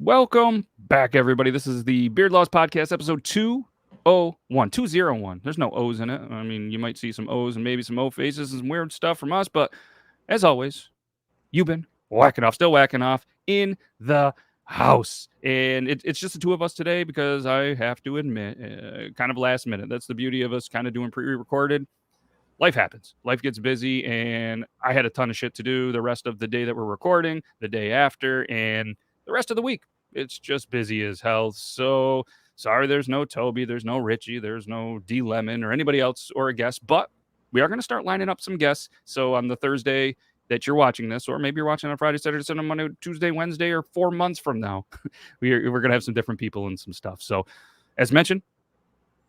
Welcome back, everybody. This is the Beard Laws Podcast, episode 201. 201. There's no O's in it. I mean, you might see some O's and maybe some O faces and some weird stuff from us, but as always, you've been still whacking off in the house. And it's just the two of us today because I have to admit, kind of last minute. That's the beauty of us kind of doing pre-recorded. Life happens. Life gets busy, and I had a ton of shit to do the rest of the day that we're recording, the day after, and the rest of the week. It's just busy as hell. So sorry, there's no Toby, there's no Richie, there's no D Lemon or anybody else or a guest, but we are going to start lining up some guests. So on the Thursday that you're watching this, or maybe you're watching on Friday, Saturday, Sunday, Monday, Tuesday, Wednesday, or 4 months from now, we're going to have some different people and some stuff. So as mentioned,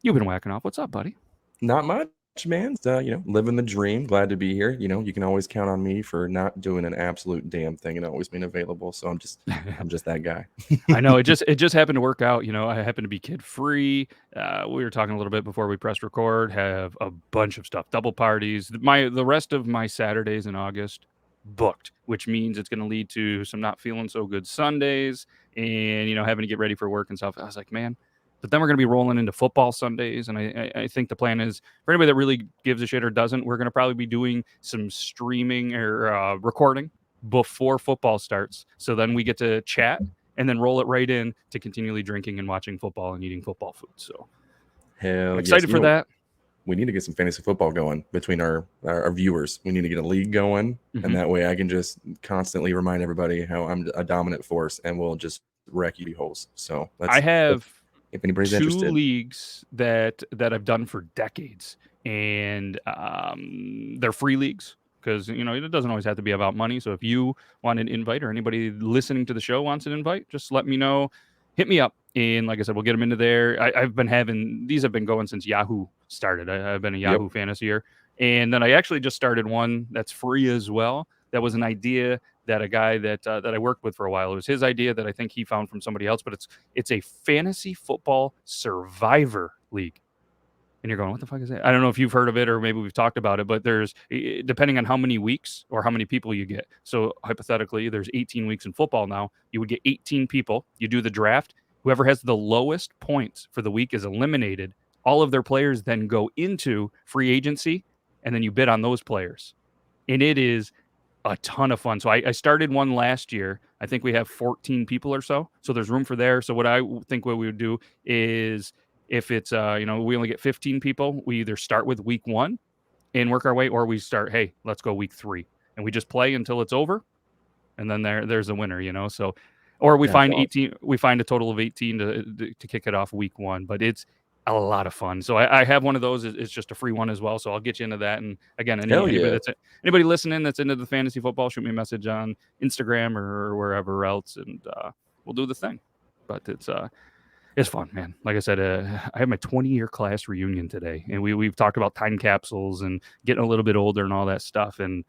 you've been whacking off. What's up, buddy? Not much, man. Living the dream. Glad to be here. You can always count on me for not doing an absolute damn thing and always being available. So I'm just that guy. I know it just happened to work out. I happen to be kid free. We were talking a little bit before we pressed record. Have a bunch of stuff, double parties. The rest of my Saturdays in August booked, which means it's going to lead to some not feeling so good Sundays and having to get ready for work and stuff. I was like, man. But then we're going to be rolling into football Sundays, and I think the plan is, for anybody that really gives a shit or doesn't, we're going to probably be doing some streaming or recording before football starts. So then we get to chat and then roll it right in to continually drinking and watching football and eating football food. So hell, excited for that. We need to get some fantasy football going between our viewers. We need to get a league going, and that way I can just constantly remind everybody how I'm a dominant force, and we'll just wreck you holes. So I have... if anybody's two interested. Leagues that I've done for decades, and they're free leagues because it doesn't always have to be about money. So if you want an invite or anybody listening to the show wants an invite, just let me know. Hit me up, and like I said, we'll get them into there. I've been having these have been going since Yahoo started. I've been a Yahoo Fantasy-er, and then I actually just started one that's free as well. That was an idea that a guy that I worked with for a while. It was his idea that I think he found from somebody else, but it's a fantasy football survivor league. And you're going, what the fuck is that? I don't know if you've heard of it or maybe we've talked about it, but there's, depending on how many weeks or how many people you get. So hypothetically, there's 18 weeks in football now. You would get 18 people. You do the draft. Whoever has the lowest points for the week is eliminated. All of their players then go into free agency, and then you bid on those players. And it is a ton of fun. So I started one last year. I think we have 14 people or so. So there's room for there. So what we would do is if it's, we only get 15 people, we either start with week 1 and work our way, or we start, hey, let's go week 3. And we just play until it's over. And then there's a winner, So, or we find 18, we find a total of 18 to kick it off week 1. But it's a lot of fun. So I have one of those. It's just a free one as well. So I'll get you into that. And again, anybody listening that's into the fantasy football, shoot me a message on Instagram or wherever else, and we'll do the thing. But it's fun, man. Like I said, I have my 20-year class reunion today, and we've talked about time capsules and getting a little bit older and all that stuff. And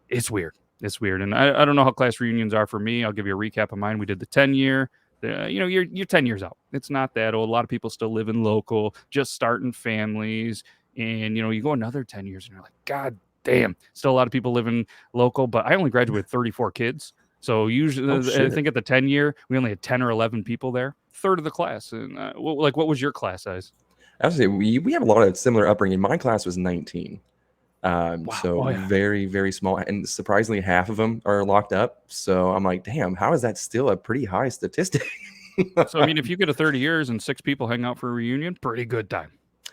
it's weird. It's weird. And I don't know how class reunions are for me. I'll give you a recap of mine. We did the 10-year. You're 10 years out. It's not that old. A lot of people still living local, just starting families. And, you go another 10 years and you're like, God damn. Still a lot of people living local, but I only graduated with 34 kids. So usually, I think at the 10-year, we only had 10 or 11 people there, third of the class. And what was your class size? I would say we have a lot of similar upbringing. My class was 19. Wow. So very, very small. And surprisingly, half of them are locked up. So I'm like, damn, how is that still a pretty high statistic? So, I mean, if you get a 30 years and 6 people hang out for a reunion, pretty good time.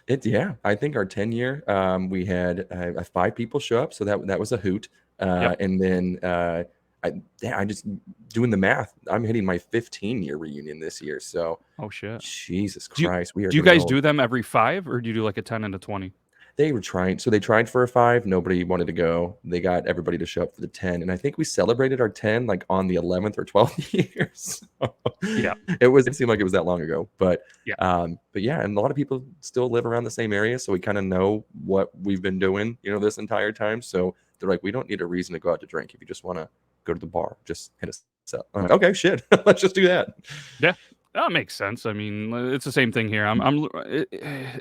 I think our 10-year, we had 5 people show up. So that was a hoot. And then I just doing the math. I'm hitting my 15-year reunion this year. So, oh shit, Jesus Christ, do you guys do them every 5, or do you do like a 10 and a 20? They were trying. So they tried for a 5. Nobody wanted to go. They got everybody to show up for the 10. And I think we celebrated our 10 like on the 11th or 12th year. So it seemed like it was that long ago. But and a lot of people still live around the same area. So we kind of know what we've been doing, this entire time. So they're like, we don't need a reason to go out to drink. If you just want to go to the bar, just hit us up. I'm like, okay, shit. Let's just do that. Yeah. That makes sense. I mean, it's the same thing here.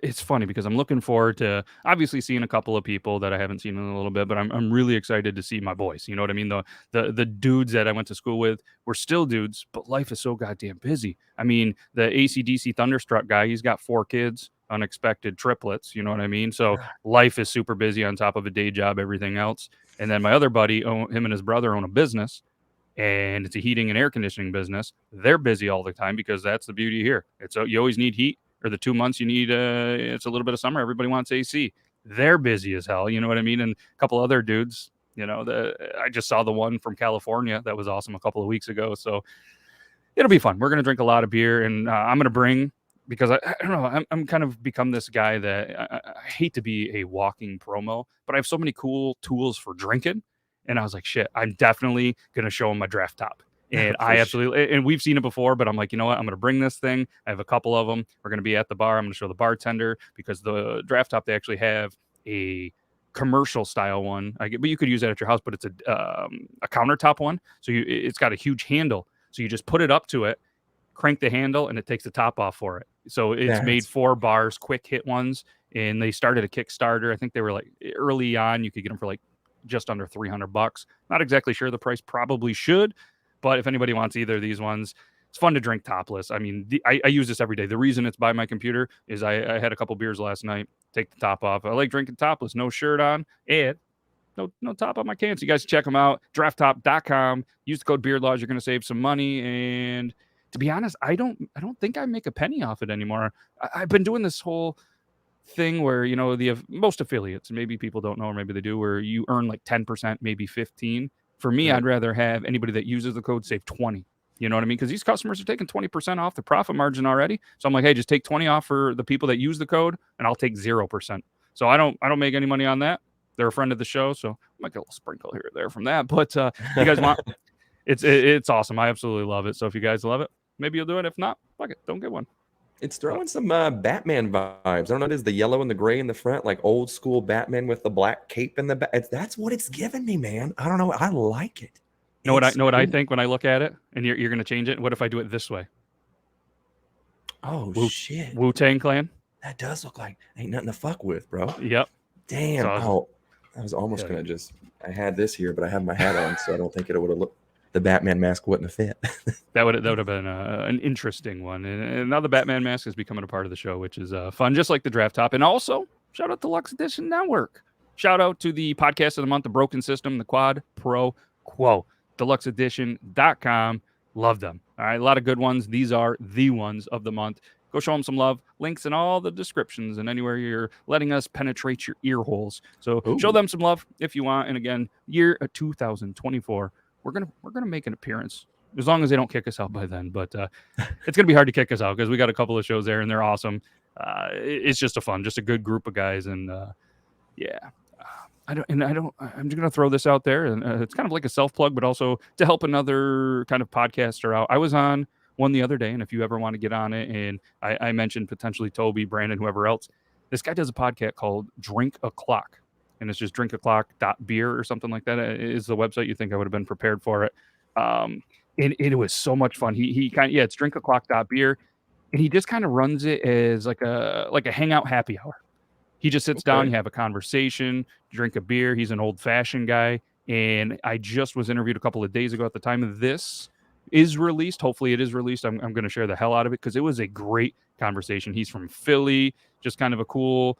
It's funny because I'm looking forward to obviously seeing a couple of people that I haven't seen in a little bit, but I'm really excited to see my boys. You know what I mean? The dudes that I went to school with were still dudes, but life is so goddamn busy. I mean, the AC/DC Thunderstruck guy, he's got 4 kids, unexpected triplets. You know what I mean? So life is super busy on top of a day job, everything else. And then my other buddy, him and his brother own a business, and it's a heating and air conditioning business. They're busy all the time because that's the beauty here. It's you always need heat, or the 2 months you need it's a little bit of summer. Everybody wants AC. They're busy as hell. You know what I mean? And a couple other dudes. You know, I just saw the one from California that was awesome a couple of weeks ago. So it'll be fun. We're gonna drink a lot of beer, and I'm gonna bring because I don't know. I'm kind of become this guy that I hate to be a walking promo, but I have so many cool tools for drinking. And I was like, shit, I'm definitely going to show him my draft top. And I absolutely, and we've seen it before, but I'm like, you know what? I'm going to bring this thing. I have a couple of them. We're going to be at the bar. I'm going to show the bartender because the draft top, they actually have a commercial style one. But you could use that at your house, but it's a countertop one. So it's got a huge handle. So you just put it up to it, crank the handle, and it takes the top off for it. So it's made 4 bars, quick hit ones. And they started a Kickstarter. I think they were like early on, you could get them for like just under $300. Not exactly sure the price, probably should, but if anybody wants either of these ones, it's fun to drink topless. I mean, I use this every day. The reason it's by my computer is I had a couple beers last night. Take the top off. I like drinking topless, no shirt on, and no top on my cans. You guys check them out. Drafttop.com. Use the code Beard Laws. You're going to save some money. And to be honest, I don't think I make a penny off it anymore. I've been doing this whole thing where, you know, the most affiliates, maybe people don't know, or maybe they do, where you earn like 10%, maybe 15. For me, I'd rather have anybody that uses the code save 20. You know what I mean? Because these customers are taking 20% off the profit margin already. So I'm like, hey, just take 20 off for the people that use the code, and I'll take 0%. So I don't make any money on that. They're a friend of the show, so I might get a little sprinkle here or there from that. But you guys want it's awesome. I absolutely love it. So if you guys love it, maybe you'll do it. If not, fuck it, don't get one. It's throwing some Batman vibes. I don't know. It is the yellow and the gray in the front, like old school Batman with the black cape in the back. That's what it's giving me, man. I don't know. I like it. Know what I think when I look at it, and you're going to change it? What if I do it this way? Oh, shit. Wu-Tang Clan? That does look like ain't nothing to fuck with, bro. Yep. Damn. I was almost going to I had this here, but I have my hat on, so I don't think it would have looked. The Batman mask wouldn't have fit. that would have been an interesting one. And now the Batman mask is becoming a part of the show, which is fun, just like the draft top. And also, shout out to Deluxe Edition Network. Shout out to the podcast of the month, The Broken System, the Quad Pro Quo. DeluxeEdition.com. Love them. All right, a lot of good ones. These are the ones of the month. Go show them some love. Links in all the descriptions and anywhere you're letting us penetrate your ear holes. So show them some love if you want. And again, year 2024. We're gonna make an appearance as long as they don't kick us out by then. But it's gonna be hard to kick us out because we got a couple of shows there and they're awesome. It's just just a good group of guys, and I'm just gonna throw this out there, and it's kind of like a self plug, but also to help another kind of podcaster out. I was on one the other day, and if you ever want to get on it, and I mentioned potentially Toby, Brandon, whoever else, this guy does a podcast called Drink O'Clock. And it's just drinkaclock.beer or something like that is the website. You think I would have been prepared for it. And it was so much fun. He kind of, it's drinkaclock.beer. And he just kind of runs it as like a hangout happy hour. He just sits down, you have a conversation, drink a beer. He's an old fashioned guy. And I just was interviewed a couple of days ago at the time of this is released. Hopefully it is released. I'm going to share the hell out of it because it was a great conversation. He's from Philly, just kind of a cool,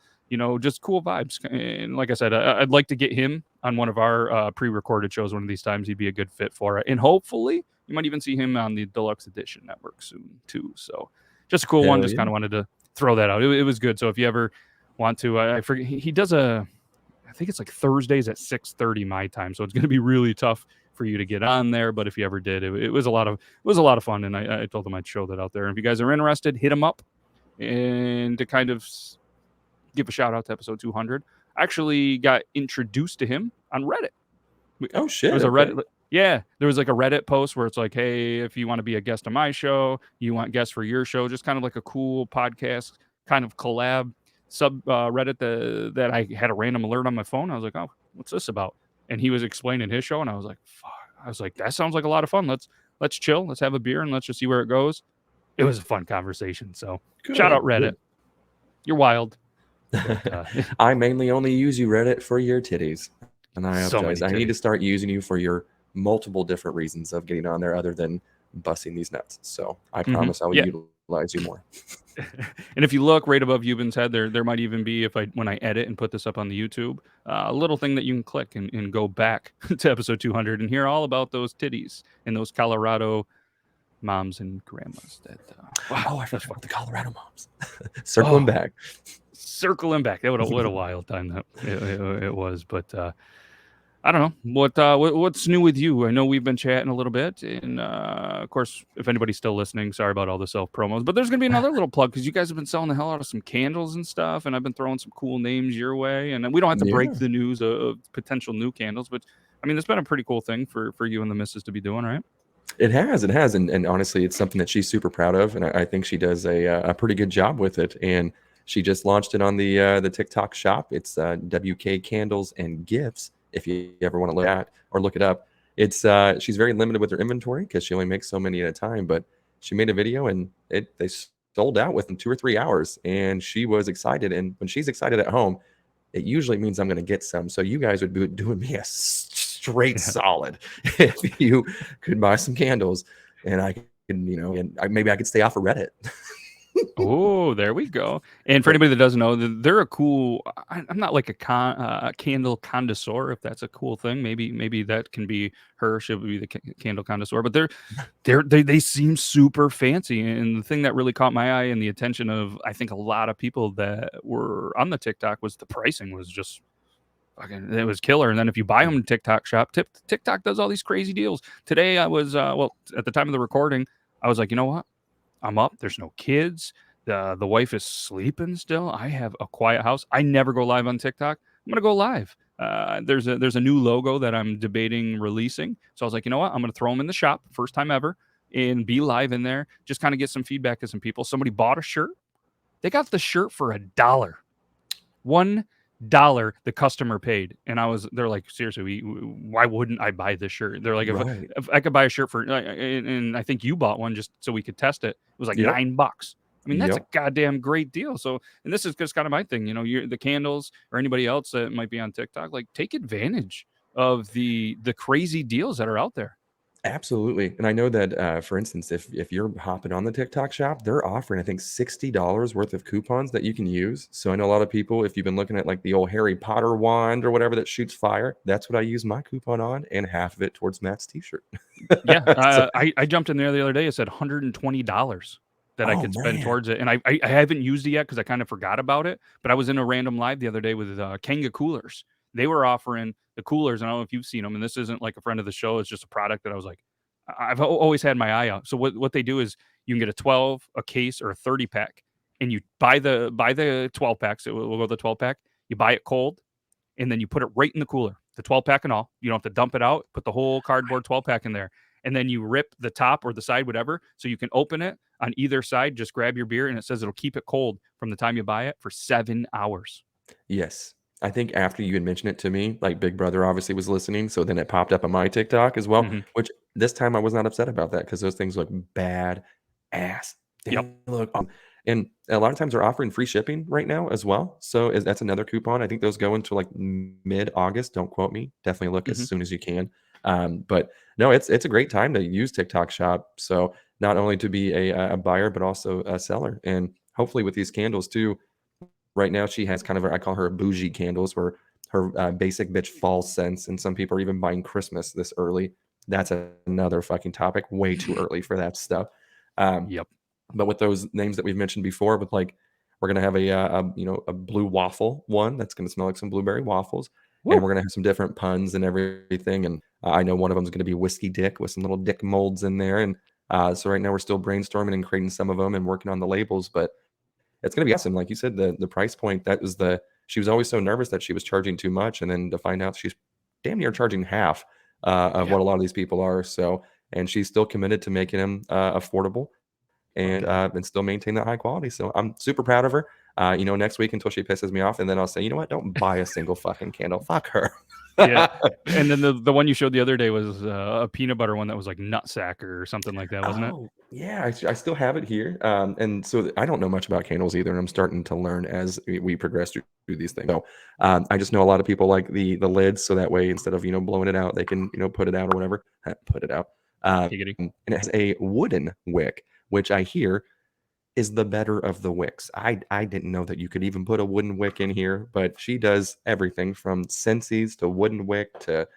just cool vibes. And like I said, I'd like to get him on one of our pre-recorded shows one of these times. He'd be a good fit for it. And hopefully you might even see him on the Deluxe Edition Network soon too. So just a cool one. Just kind of wanted to throw that out. It was good. So if you ever want to, I forget, he does I think it's like Thursdays at 6:30 my time. So it's going to be really tough for you to get on there. But if you ever did, it was a lot of fun. And I told him I'd show that out there. And if you guys are interested, hit him up. And to kind of give a shout out to episode 200. I actually got introduced to him on Reddit. Oh shit! There was a Reddit. Yeah, there was like a Reddit post where it's like, hey, if you want to be a guest on my show, you want guests for your show, just kind of like a cool podcast kind of collab sub Reddit that I had a random alert on my phone. I was like, oh, what's this about? And he was explaining his show, and I was like, fuck. I was like, that sounds like a lot of fun. Let's chill, let's have a beer, and let's just see where it goes. it was a fun conversation. So Good, shout out Reddit. good. You're wild. But, I mainly only use you, Reddit, for your titties. And I so apologize. many I need to titties. start using you for your multiple different reasons of getting on there other than busting these nuts. So I promise I will Yeah. utilize you more. And if you look right above Yuban's head, there might even be, when I edit and put this up on the YouTube, a little thing that you can click and go back to episode 200 and hear all about those titties and those Colorado moms and grandmas. Wow, I forgot about the Colorado moms. Circling back. Circling back. What a wild time that it was. But I don't know what's new with you. I know we've been chatting a little bit, and of course, if anybody's still listening, sorry about all the self promos. But there's gonna be another little plug because you guys have been selling the hell out of some candles and stuff, and I've been throwing some cool names your way. And we don't have to break the news of potential new candles, but I mean, it's been a pretty cool thing for you and the missus to be doing, right? It has, and honestly, it's something that she's super proud of, and I think she does a pretty good job with it. And she just launched it on the TikTok shop. It's WK Candles and Gifts. If you ever want to look at or look it up, it's she's very limited with her inventory because she only makes so many at a time. But she made a video and they sold out within 2 or 3 hours, and she was excited. And when she's excited at home, it usually means I'm going to get some. So you guys would be doing me a straight solid if you could buy some candles, and I could, and maybe I could stay off of Reddit. Oh, there we go. And for anybody that doesn't know, they're a cool. I'm not like a candle connoisseur, if that's a cool thing. Maybe that can be her. She'll be the candle connoisseur. But they seem super fancy. And the thing that really caught my eye and the attention of, I think, a lot of people that were on the TikTok was the pricing was just fucking. It was killer. And then if you buy them in TikTok shop, TikTok does all these crazy deals. Today I was at the time of the recording, I was like, you know what? I'm up. There's no kids. The wife is sleeping still. I have a quiet house. I never go live on TikTok. I'm gonna go live. There's a new logo that I'm debating releasing. So I was like, you know what? I'm gonna throw them in the shop, first time ever, and be live in there. Just kind of get some feedback to some people. Somebody bought a shirt. They got the shirt for $1. $1 the customer paid, and they're like, seriously, why wouldn't I buy this shirt? They're like, if I could buy a shirt for, and I think you bought one just so we could test it was like $9. I mean, that's a goddamn great deal. So, and this is just kind of my thing, the candles or anybody else that might be on TikTok, like, take advantage of the crazy deals that are out there. Absolutely. And I know that, for instance, if you're hopping on the TikTok shop, they're offering, I think, $60 worth of coupons that you can use. So I know a lot of people, if you've been looking at like the old Harry Potter wand or whatever that shoots fire, that's what I use my coupon on, and half of it towards Matt's t-shirt. Yeah. I jumped in there the other day. It said $120 that I could spend towards it. And I haven't used it yet because I kind of forgot about it. But I was in a random live the other day with Kanga Coolers. They were offering the coolers. I don't know if you've seen them. And this isn't like a friend of the show. It's just a product that I was like, I've always had my eye out. So what they do is you can get a 12, a case, or a 30 pack, and you buy the 12 packs. So we'll go the 12 pack. You buy it cold, and then you put it right in the cooler, the 12 pack and all. You don't have to dump it out. Put the whole cardboard 12 pack in there, and then you rip the top or the side, whatever, so you can open it on either side. Just grab your beer, and it says it'll keep it cold from the time you buy it for 7 hours. Yes. I think after you had mentioned it to me, like Big Brother obviously was listening. So then it popped up on my TikTok as well, which this time I was not upset about that because those things look bad ass. And a lot of times they're offering free shipping right now as well. So that's another coupon. I think those go into like mid-August. Don't quote me. Definitely look as soon as you can. But no, it's a great time to use TikTok Shop. So not only to be a buyer, but also a seller. And hopefully with these candles too, right now she has kind of I call her bougie candles, where her basic bitch fall scents, and some people are even buying Christmas this early. That's another fucking topic. Way too early for that stuff. But with those names that we've mentioned before, with like, we're gonna have a blue waffle one that's gonna smell like some blueberry waffles. Woo. And we're gonna have some different puns and everything. And I know one of them is gonna be whiskey dick with some little dick molds in there. And so right now we're still brainstorming and creating some of them and working on the labels, but it's going to be awesome. Like you said, the price point, she was always so nervous that she was charging too much. And then to find out she's damn near charging half of what a lot of these people are. So, and she's still committed to making them affordable and still maintain that high quality. So I'm super proud of her. Next week until she pisses me off. And then I'll say, you know what? Don't buy a single fucking candle. Fuck her. Yeah. And then the one you showed the other day was a peanut butter one that was like nutsack or something like that, wasn't it? Oh, yeah, I still have it here. And so I don't know much about candles either, and I'm starting to learn as we progress through these things. So I just know a lot of people like the lids, so that way instead of blowing it out, they can put it out or whatever. Put it out. Giggity. And it has a wooden wick, which I hear is the better of the wicks. I didn't know that you could even put a wooden wick in here, but she does everything from scentsies to wooden wick to,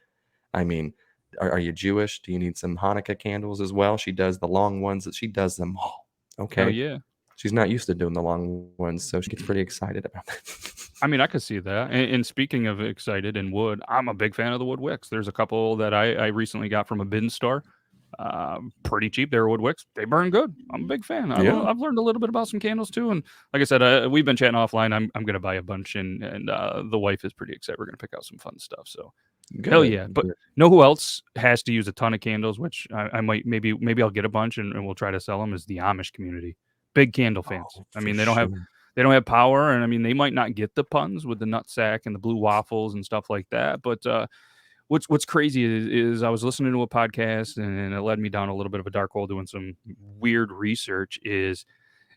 I mean, are you Jewish? Do you need some Hanukkah candles as well? She does the long ones. That she does them all. Hell Okay. yeah. She's not used to doing the long ones, so she gets pretty excited about that. I mean, I could see that. And speaking of excited and wood, I'm a big fan of the wood wicks. There's a couple that I recently got from a bin store. Pretty cheap. They're wood wicks. They burn good. I'm a big fan. Yeah. I've learned a little bit about some candles too. And like I said, we've been chatting offline. I'm gonna buy a bunch, and the wife is pretty excited. We're gonna pick out some fun stuff. So hell Good. yeah. But know who else has to use a ton of candles, which I might maybe I'll get a bunch and we'll try to sell them, is the Amish community. Big candle fans. Oh, I for mean, sure. they don't have power, and I mean they might not get the puns with the nutsack and the blue waffles and stuff like that. But what's crazy is I was listening to a podcast and it led me down a little bit of a dark hole doing some weird research. Is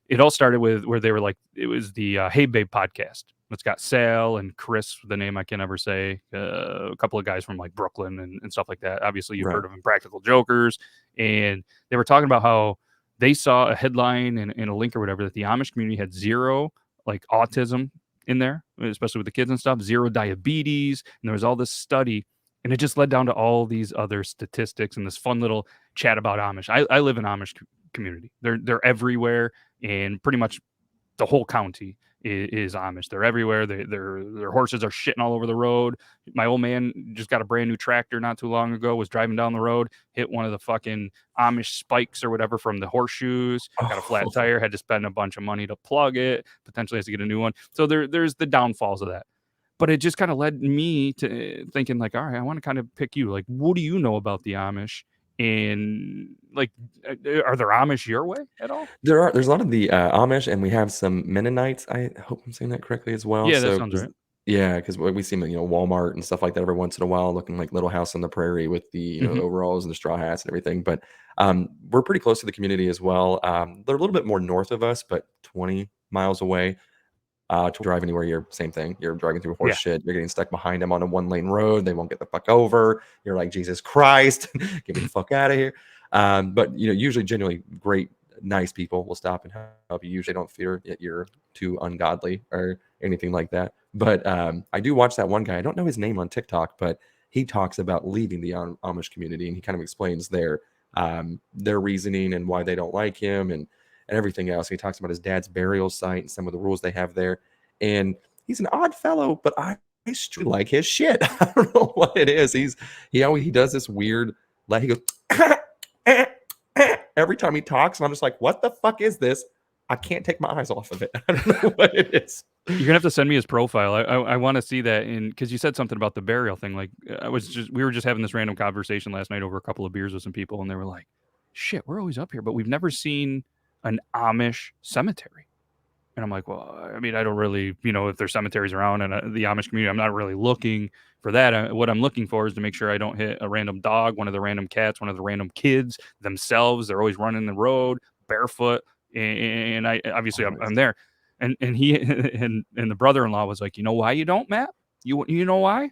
it all started with where they were like, it was the Hey Babe podcast. It's got Sal and Chris, the name I can never say, a couple of guys from like Brooklyn and stuff like that. Obviously, you've Right. heard of Impractical Jokers. And they were talking about how they saw a headline and a link or whatever that the Amish community had zero like autism in there, especially with the kids and stuff, zero diabetes. And there was all this study. And it just led down to all these other statistics and this fun little chat about Amish. I live in Amish community. They're everywhere, and pretty much the whole county is Amish. They're everywhere. Their horses are shitting all over the road. My old man just got a brand new tractor not too long ago. Was driving down the road, hit one of the fucking Amish spikes or whatever from the horseshoes. Got a flat tire. Had to spend a bunch of money to plug it. Potentially has to get a new one. So there's the downfalls of that. But it just kind of led me to thinking like, all right, I want to kind of pick you. Like, what do you know about the Amish? And like, are there Amish your way at all? There's a lot of the Amish, and we have some Mennonites. I hope I'm saying that correctly as well. Yeah, that So, sounds right. yeah, because we see them at Walmart and stuff like that every once in a while, looking like Little House on the Prairie with the Mhm. overalls and the straw hats and everything. But we're pretty close to the community as well. They're a little bit more north of us, but 20 miles away. To drive anywhere, you're same thing. You're driving through horse Yeah. shit. You're getting stuck behind them on a 1-lane road. They won't get the fuck over. You're like, Jesus Christ, get me the fuck out of here. But usually, genuinely great, nice people will stop and help you. Usually, don't fear that you're too ungodly or anything like that. But I do watch that one guy. I don't know his name on TikTok, but he talks about leaving the Amish community, and he kind of explains their reasoning and why they don't like him and everything else. He talks about his dad's burial site and some of the rules they have there. And he's an odd fellow, but I still like his shit. I don't know what it is. He does this weird, like he goes every time he talks, and I'm just like, what the fuck is this? I can't take my eyes off of it. I don't know what it is. You're gonna have to send me his profile. I want to see that, because you said something about the burial thing. Like we were just having this random conversation last night over a couple of beers with some people, and they were like, "Shit, we're always up here, but we've never seen an Amish cemetery." And I'm like, well, I mean, I don't really, if there's cemeteries around and the Amish community, I'm not really looking for that. What I'm looking for is to make sure I don't hit a random dog, one of the random cats, one of the random kids themselves. They're always running the road barefoot, and I obviously I'm there, and he and the brother-in-law was like, you know why you don't, Matt? You know why? I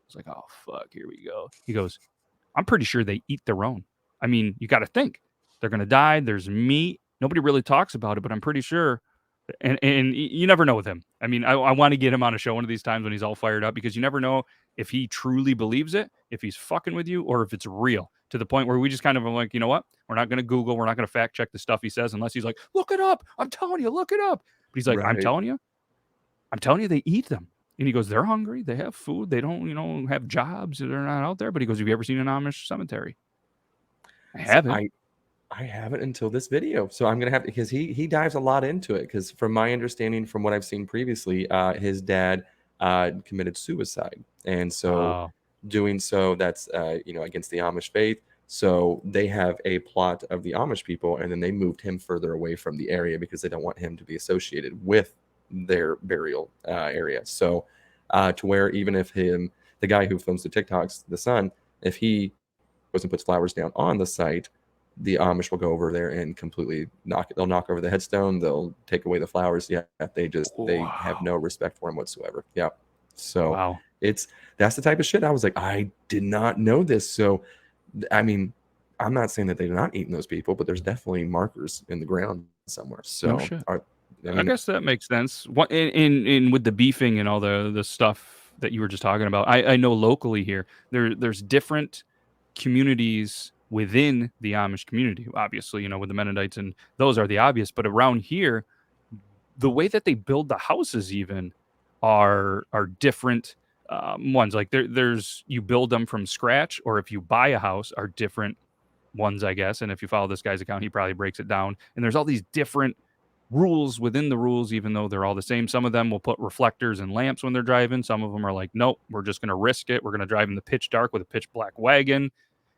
was like, oh fuck, here we go. He goes, I'm pretty sure they eat their own. I mean, you got to think they're gonna die. There's meat. Nobody really talks about it, but I'm pretty sure. And you never know with him. I mean, I want to get him on a show one of these times when he's all fired up, because you never know if he truly believes it, if he's fucking with you, or if it's real, to the point where we just kind of are like, you know what? We're not going to Google. We're not going to fact check the stuff he says unless he's like, look it up. I'm telling you, look it up. But he's like, Right. I'm telling you, they eat them. And he goes, they're hungry. They have food. They don't, have jobs. They're not out there. But he goes, have you ever seen an Amish cemetery? I haven't. I haven't until this video, so I'm gonna have to, because he dives a lot into it. Because from my understanding, from what I've seen previously, his dad committed suicide, and so doing so, that's against the Amish faith. So they have a plot of the Amish people, and then they moved him further away from the area because they don't want him to be associated with their burial area. So to where even if the guy who films the TikToks, the son, if he goes and puts flowers down on the site, the Amish will go over there and completely they'll knock over the headstone, they'll take away the flowers. Yeah, they have no respect for him whatsoever. Yeah. So that's the type of shit. I was like, I did not know this. So I mean, I'm not saying that they're not eating those people, but there's definitely markers in the ground somewhere. So I guess that makes sense. What in with the beefing and all the stuff that you were just talking about, I know locally here there's different communities within the Amish community. Obviously, with the Mennonites, and those are the obvious. But around here, the way that they build the houses even are different ones. Like there's you build them from scratch, or if you buy a house, are different ones, I guess. And if you follow this guy's account, he probably breaks it down. And there's all these different rules within the rules, even though they're all the same. Some of them will put reflectors and lamps when they're driving. Some of them are like, nope, we're just going to risk it. We're going to drive in the pitch dark with a pitch black wagon.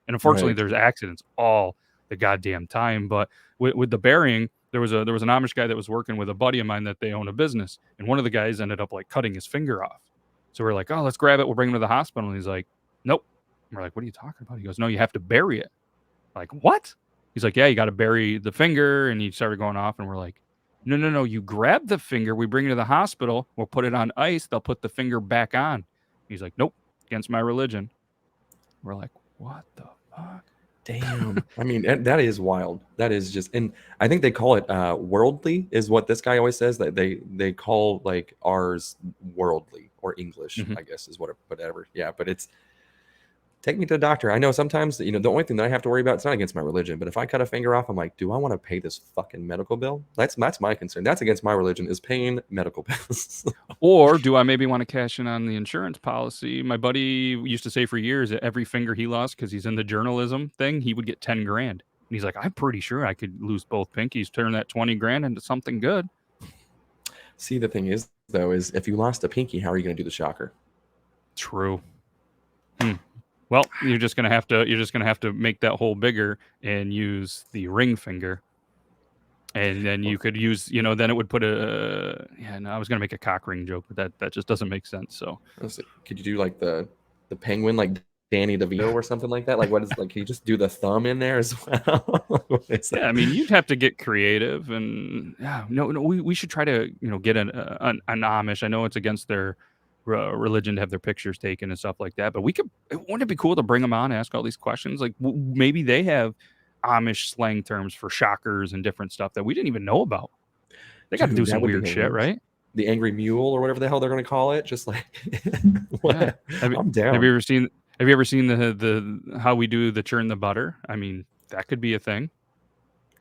And unfortunately, there's accidents all the goddamn time. But with the burying, there was an Amish guy that was working with a buddy of mine that they own a business. And one of the guys ended up like cutting his finger off. So we're like, oh, let's grab it. We'll bring him to the hospital. And he's like, nope. And we're like, what are you talking about? He goes, no, you have to bury it. Like, what? He's like, yeah, you got to bury the finger. And he started going off. And we're like, no, you grab the finger, we bring it to the hospital, we'll put it on ice, they'll put the finger back on. He's like, nope, against my religion. We're like, what the fuck? Damn. I mean, that is wild. That is just, and I think they call it worldly is what this guy always says, that they call like ours worldly or English, I guess is whatever. Yeah, but it's, take me to the doctor. I know sometimes, the only thing that I have to worry about, it's not against my religion, but if I cut a finger off, I'm like, do I want to pay this fucking medical bill? That's my concern. That's against my religion, is paying medical bills. Or do I maybe want to cash in on the insurance policy? My buddy used to say for years that every finger he lost, because he's in the journalism thing, he would get 10 grand. And he's like, I'm pretty sure I could lose both pinkies, turn that 20 grand into something good. See, the thing is, though, is if you lost a pinky, how are you going to do the shocker? True. Well, you're just gonna have to make that hole bigger and use the ring finger, and then you could use, then it would put a. Yeah, no, I was gonna make a cock ring joke, but that just doesn't make sense. So, could you do like the penguin, like Danny DeVito or something like that? Like, what is like? Can you just do the thumb in there as well? Yeah, I mean, you'd have to get creative, and we should try to get an Amish. I know it's against their religion to have their pictures taken and stuff like that, but wouldn't it be cool to bring them on, ask all these questions? Like maybe they have Amish slang terms for shockers and different stuff that we didn't even know about. They got to do some weird shit, right? The angry mule or whatever the hell they're going to call it, just like I'm down. Have you ever seen the how we do the churn the butter? I mean, that could be a thing.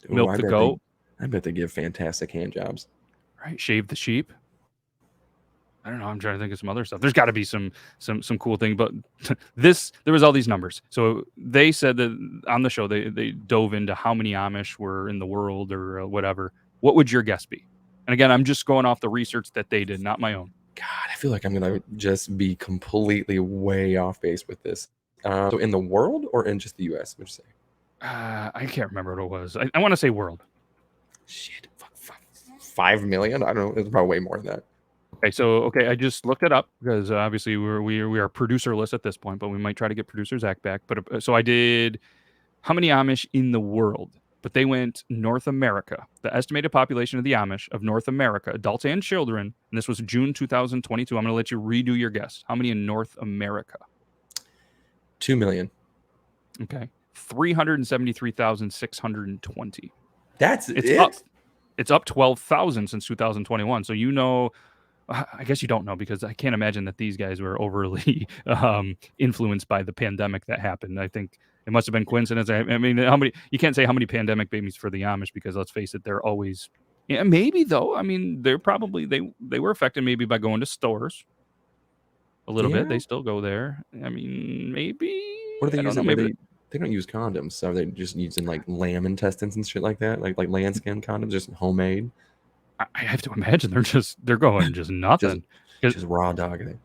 Milk the goat. I bet they give fantastic hand jobs. Right, shave the sheep. I don't know. I'm trying to think of some other stuff. There's got to be some cool thing, but there was all these numbers. So they said that on the show they dove into how many Amish were in the world or whatever. What would your guess be? And again, I'm just going off the research that they did, not my own. God, I feel like I'm gonna just be completely way off base with this. So in the world or in just the U.S.? Would you say? I can't remember what it was. I want to say world. Shit, 5 million? I don't know. It's probably way more than that. Okay, I just looked it up because obviously we are producerless at this point, but we might try to get producer Zach back. But so I did how many Amish in the world? But they went North America. The estimated population of the Amish of North America, adults and children, and this was June 2022. I'm going to let you redo your guess. How many in North America? 2 million. Okay, 373,620. That's It's up 12,000 since 2021. So I guess you don't know, because I can't imagine that these guys were overly influenced by the pandemic that happened. I think it must have been coincidence. I mean, you can't say how many pandemic babies for the Amish, because let's face it, they're always, maybe though. I mean, they're probably, they were affected maybe by going to stores a little bit. They still go there. I mean, maybe. What are they using? Maybe they don't use condoms. So they're just using like lamb intestines and shit like that. Like lambskin condoms, just homemade. I have to imagine they're going just nothing. just raw dogging it.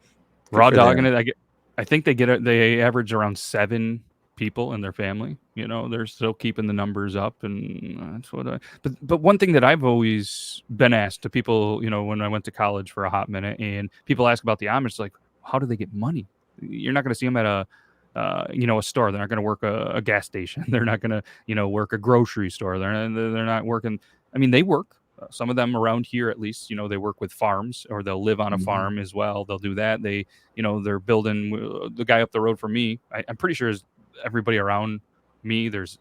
Raw dogging it. I think they average around 7 people in their family. They're still keeping the numbers up, and that's what but one thing that I've always been asked to people, when I went to college for a hot minute, and people ask about the Amish, like, how do they get money? you're not going to see them at a a store. They're not going to work a gas station. They're not going to work a grocery store. They're not working. I mean, they work. Some of them around here, at least, they work with farms, or they'll live on a farm as well. They'll do that. They're building. The guy up the road from me, I'm pretty sure is everybody around me. There's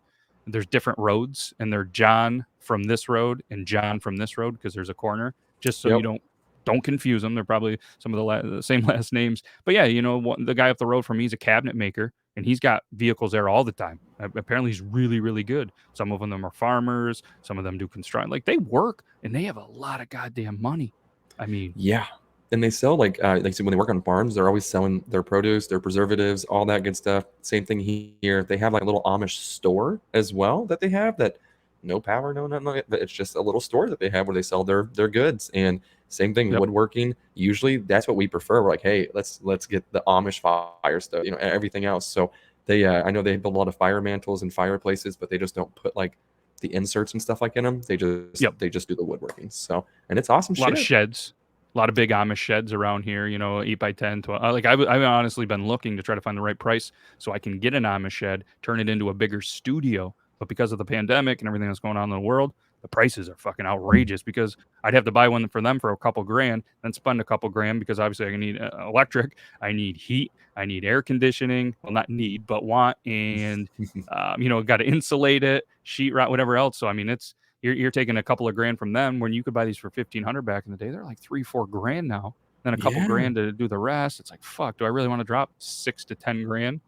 different roads, and they're John from this road and John from this road, because there's a corner. Just so you don't confuse them. They're probably some of the same last names. But yeah, the guy up the road from me is a cabinet maker, and he's got vehicles there all the time. Apparently, he's really, really good. Some of them are farmers. Some of them do construction. Like, they work, and they have a lot of goddamn money. I mean, yeah. And they sell like so when they work on farms, they're always selling their produce, their preservatives, all that good stuff. Same thing here. They have like a little Amish store as well that they have, that no power, no nothing like it, but it's just a little store that they have where they sell their goods. And same thing, woodworking. Usually that's what we prefer. We're like, hey, let's get the Amish fire stuff, everything else. So they I know they build a lot of fire mantles and fireplaces, but they just don't put like the inserts and stuff like in them. They just do the woodworking. So, and it's awesome. A lot of sheds. A lot of big Amish sheds around here, 8 by 10, 12. I've honestly been looking to try to find the right price so I can get an Amish shed, turn it into a bigger studio. But because of the pandemic and everything that's going on in the world, the prices are fucking outrageous, because I'd have to buy one for them for a couple grand, then spend a couple grand, because obviously I need electric, I need heat, I need air conditioning. Well, not need, but want. And, got to insulate it, sheetrock, whatever else. So, I mean, you're taking a couple of grand from them, when you could buy these for $1,500 back in the day. They're like $3-4 grand now. Then a couple grand to do the rest. It's like, fuck, do I really want to drop $6 to $10 grand?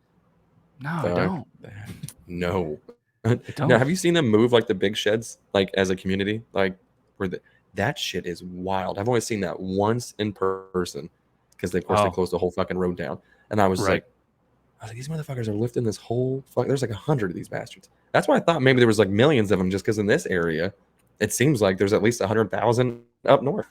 No, I don't. No. Now, have you seen them move like the big sheds, like as a community, like where that shit is wild. I've only seen that once in person, because of course they closed the whole fucking road down. And I was like, these motherfuckers are lifting this whole there's like 100 of these bastards. That's why I thought maybe there was like millions of them, just because in this area it seems like there's at least 100,000 up north.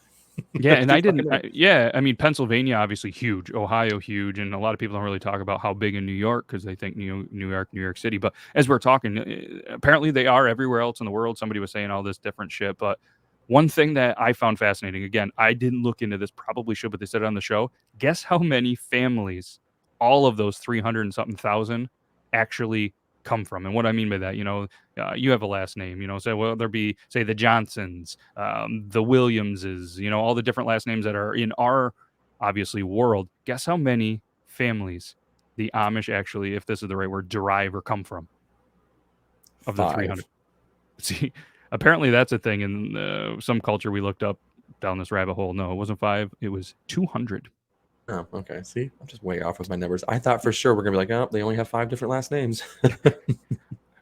Yeah, and I mean, Pennsylvania obviously huge, Ohio huge, and a lot of people don't really talk about how big in New York, because they think New York City. But as we're talking, apparently they are everywhere else in the world. Somebody was saying all this different shit, but one thing that I found fascinating, again, I didn't look into this, probably should, but they said it on the show. Guess how many families all of those 300 and something thousand actually come from? And what I mean by that, you have a last name, so there be, say, the Johnsons, the Williamses, all the different last names that are in our, obviously, world. Guess how many families the Amish actually, if this is the right word, derive or come from? Of the 300. See, apparently that's a thing in some culture we looked up down this rabbit hole. No, it wasn't 5, it was 200. Oh, okay. See, I'm just way off with my numbers. I thought for sure we're gonna be like, oh, they only have 5 different last names.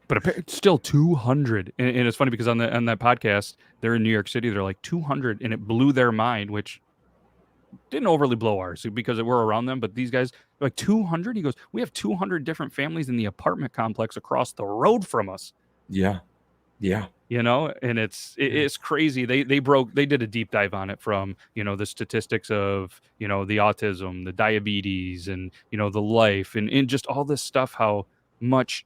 But it's still 200, and it's funny because on that podcast, they're in New York City. They're like 200, and it blew their mind, which didn't overly blow ours because we're around them. But these guys, like 200. He goes, we have 200 different families in the apartment complex across the road from us. Yeah. And it's crazy. They did a deep dive on it, from the statistics of the autism, the diabetes, and the life, and just all this stuff, how much,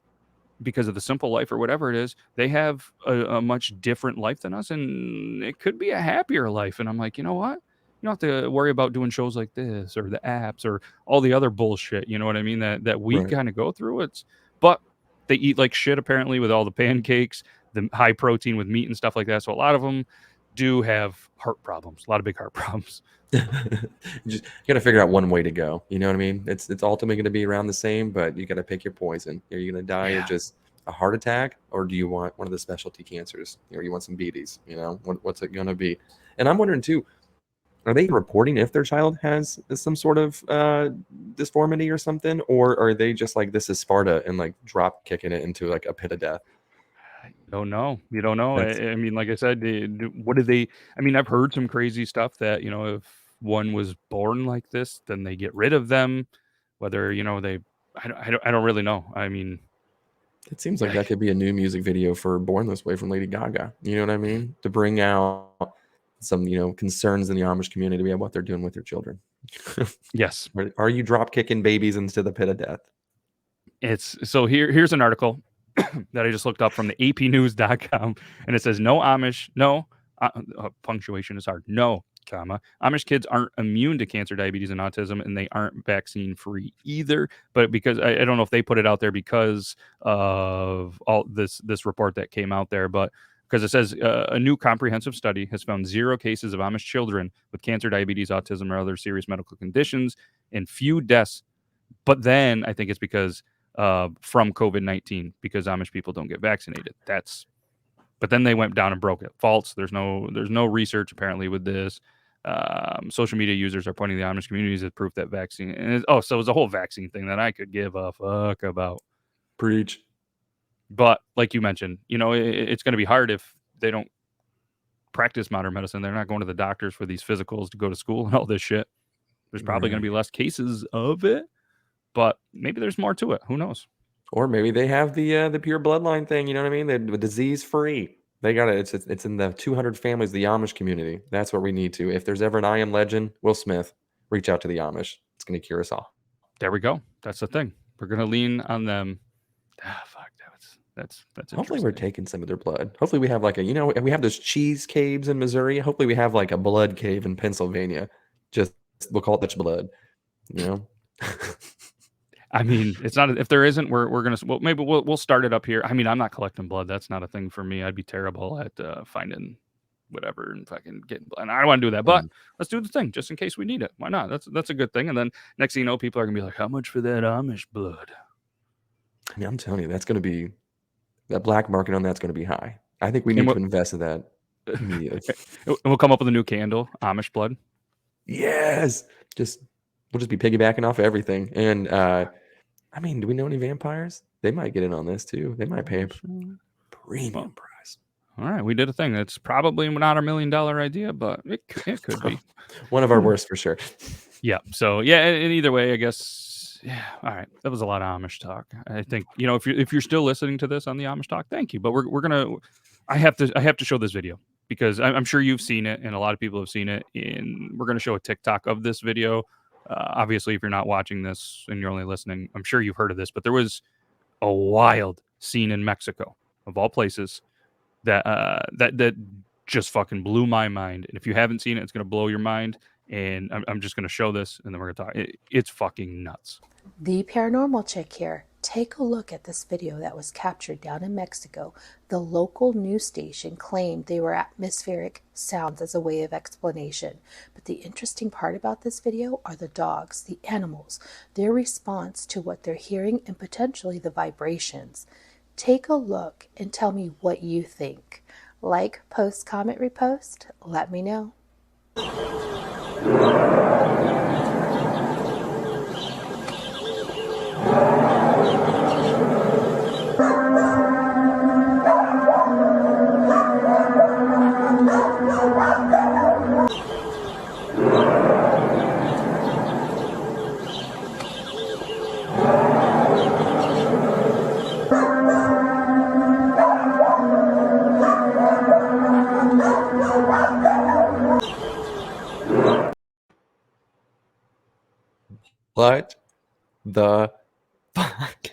because of the simple life or whatever it is, they have a much different life than us, and it could be a happier life. And I'm like, you know what? You don't have to worry about doing shows like this or the apps or all the other bullshit. You know what I mean? That we kind of go through. But they eat like shit, apparently, with all the pancakes, the high protein with meat and stuff like that. So a lot of them do have heart problems, a lot of big heart problems. You got to figure out one way to go. You know what I mean? It's ultimately going to be around the same, but you got to pick your poison. Are you going to die of just a heart attack, or do you want one of the specialty cancers, or you want some BDs? What's it going to be? And I'm wondering too, are they reporting if their child has some sort of disformity or something, or are they just like, this is Sparta, and like drop kicking it into like a pit of death? You don't know. I mean, like I said, what do they? I mean, I've heard some crazy stuff that if one was born like this, then they get rid of them. Whether they, I don't really know. I mean, it seems like that could be a new music video for "Born This Way" from Lady Gaga. You know what I mean? To bring out some concerns in the Amish community about what they're doing with their children. Yes. Are you drop kicking babies into the pit of death? Here's an article that I just looked up from the apnews.com, and it says, no Amish, no, punctuation is hard, no Amish kids aren't immune to cancer, diabetes, and autism, and they aren't vaccine free either. But because I don't know if they put it out there because of all this report that came out there, but because it says a new comprehensive study has found 0 cases of Amish children with cancer, diabetes, autism, or other serious medical conditions, and few deaths. But then I think it's because from COVID-19, because Amish people don't get vaccinated. But then they went down and broke it. False. There's no research apparently with this. Social media users are pointing the Amish communities as proof that vaccine. So it was a whole vaccine thing that I could give a fuck about. Preach. But like you mentioned, it's going to be hard if they don't practice modern medicine. They're not going to the doctors for these physicals to go to school and all this shit. There's probably going to be less cases of it, but maybe there's more to it. Who knows? Or maybe they have the pure bloodline thing. You know what I mean? The disease free. They got it. It's in the 200 families of the Amish community. That's what we need to. If there's ever an I Am Legend, Will Smith, reach out to the Amish. It's going to cure us all. There we go. That's the thing. We're going to lean on them. Fuck. That's Hopefully we're taking some of their blood. Hopefully we have like we have those cheese caves in Missouri. Hopefully we have like a blood cave in Pennsylvania. Just we'll call it Dutch blood. I mean, it's not, if there isn't, we're gonna, well, maybe we'll start it up here. I mean, I'm not collecting blood. That's not a thing for me. I'd be terrible at finding whatever and fucking getting blood. And I don't want to do that, but let's do the thing just in case we need it. Why not? That's a good thing. And then next thing you know, people are gonna be like, how much for that Amish blood? I mean, I'm telling you, that's gonna be, that black market on that's gonna be high. I think we need to invest in that immediately. We'll come up with a new candle, Amish blood. Yes. We'll just be piggybacking off everything. And I mean, do we know any vampires? They might get in on this too. They might pay a premium price. All right, we did a thing. That's probably not our $1 million idea, but it could be one of our worst for sure. Yeah. So yeah, and either way, I guess. Yeah. All right. That was a lot of Amish talk. I think if you're still listening to this on the Amish talk, thank you. But we're gonna. I have to show this video because I'm sure you've seen it and a lot of people have seen it. And we're gonna show a TikTok of this video. Obviously, if you're not watching this and you're only listening, I'm sure you've heard of this, but there was a wild scene in Mexico, of all places, that just fucking blew my mind. And if you haven't seen it, it's going to blow your mind. And I'm just going to show this, and then we're going to talk. It's fucking nuts. The paranormal chick here. Take a look at this video that was captured down in Mexico. The local news station claimed they were atmospheric sounds as a way of explanation. But the interesting part about this video are the dogs, the animals, their response to what they're hearing and potentially the vibrations. Take a look and tell me what you think. Like, post, comment, repost. Let me know. What the fuck?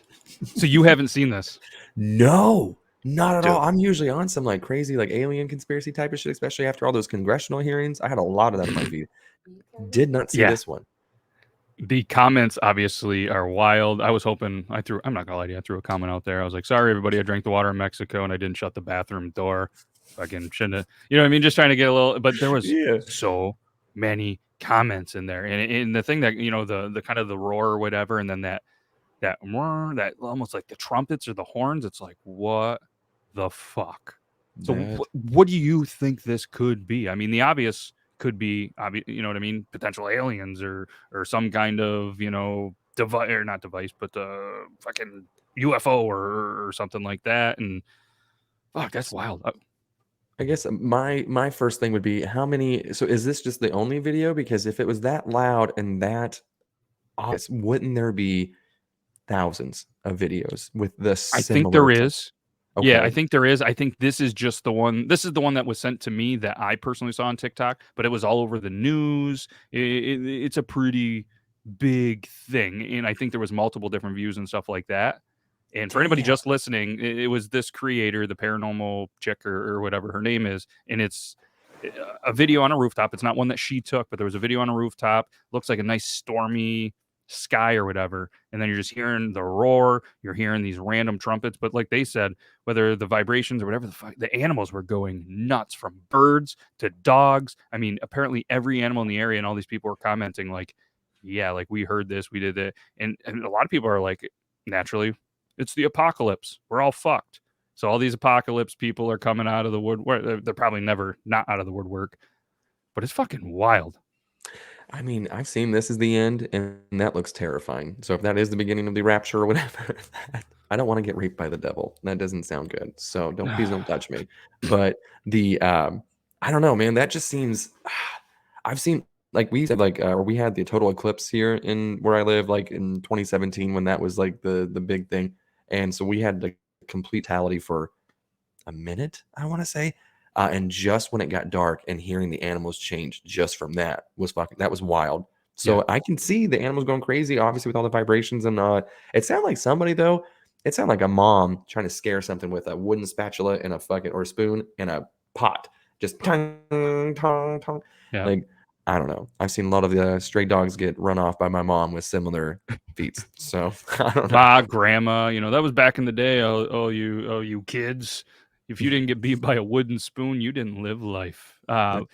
So you haven't seen this? No, not at all. I'm usually on some like crazy like alien conspiracy type of shit, especially after all those congressional hearings. I had a lot of that on my feed. Did not see this one. The comments obviously are wild. I was hoping I'm not gonna lie to you, I threw a comment out there. I was like, sorry everybody, I drank the water in Mexico and I didn't shut the bathroom door. Fucking shouldn't have, you know what I mean? Just trying to get a little, but there was so many comments in there. And the thing that, the kind of the roar or whatever, and then that almost like the trumpets or the horns, it's like, what the fuck? So what do you think this could be? I mean, the obvious could be, you know what I mean, potential aliens or some kind of, device, or not device, but fucking UFO or something like that. And fuck, that's wild. I guess my first thing would be how many. So is this just the only video? Because if it was that loud and that obvious, wouldn't there be thousands of videos with this? I think there is. Okay. Yeah, I think there is. I think this is just the one. This is the one that was sent to me that I personally saw on TikTok, but it was all over the news. It's a pretty big thing. And I think there was multiple different views and stuff like that. And for anybody just listening, it was this creator, the paranormal chick or whatever her name is. And it's a video on a rooftop. It's not one that she took, but there was a video on a rooftop. Looks like a nice stormy sky or whatever. And then you're just hearing the roar. You're hearing these random trumpets. But like they said, whether the vibrations or whatever, the animals were going nuts, from birds to dogs. I mean, apparently every animal in the area, and all these people were commenting like, yeah, like we heard this, we did that. And a lot of people are like, naturally, it's the apocalypse. We're all fucked. So all these apocalypse people are coming out of the woodwork. They're probably never not out of the woodwork, but it's fucking wild. I mean, I've seen This Is the End, and that looks terrifying. So if that is the beginning of the rapture or whatever, I don't want to get raped by the devil. That doesn't sound good. So please don't touch me. But the I don't know, man. That just seems. I've seen, like we said, like we had the total eclipse here in where I live, like in 2017, when that was like the big thing, and so we had like complete totality for a minute, I want to say. And just when it got dark and hearing the animals change just from that was wild. So I can see the animals going crazy, obviously, with all the vibrations. And it sounded like somebody, though. It sounded like a mom trying to scare something with a wooden spatula and or a spoon and a pot. Just tong, tong, tong. Yeah. Like, I don't know. I've seen a lot of the stray dogs get run off by my mom with similar feats. So I don't know. Ma, grandma, that was back in the day. Oh, you kids. If you didn't get beat by a wooden spoon, you didn't live life. So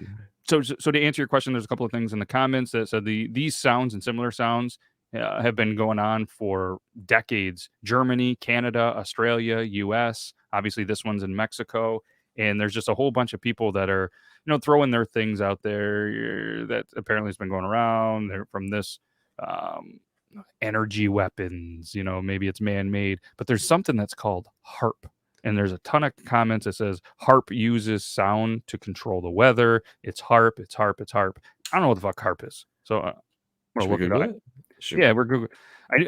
to answer your question, there's a couple of things in the comments that said these sounds and similar sounds have been going on for decades. Germany, Canada, Australia, U.S. Obviously, this one's in Mexico. And there's just a whole bunch of people that are, throwing their things out there that apparently has been going around. They're from this energy weapons, maybe it's man-made. But there's something that's called Harp. And there's a ton of comments that says Harp uses sound to control the weather. It's Harp. It's Harp. It's Harp. I don't know what the fuck Harp is. So we're looking at it. Yeah, we're Google.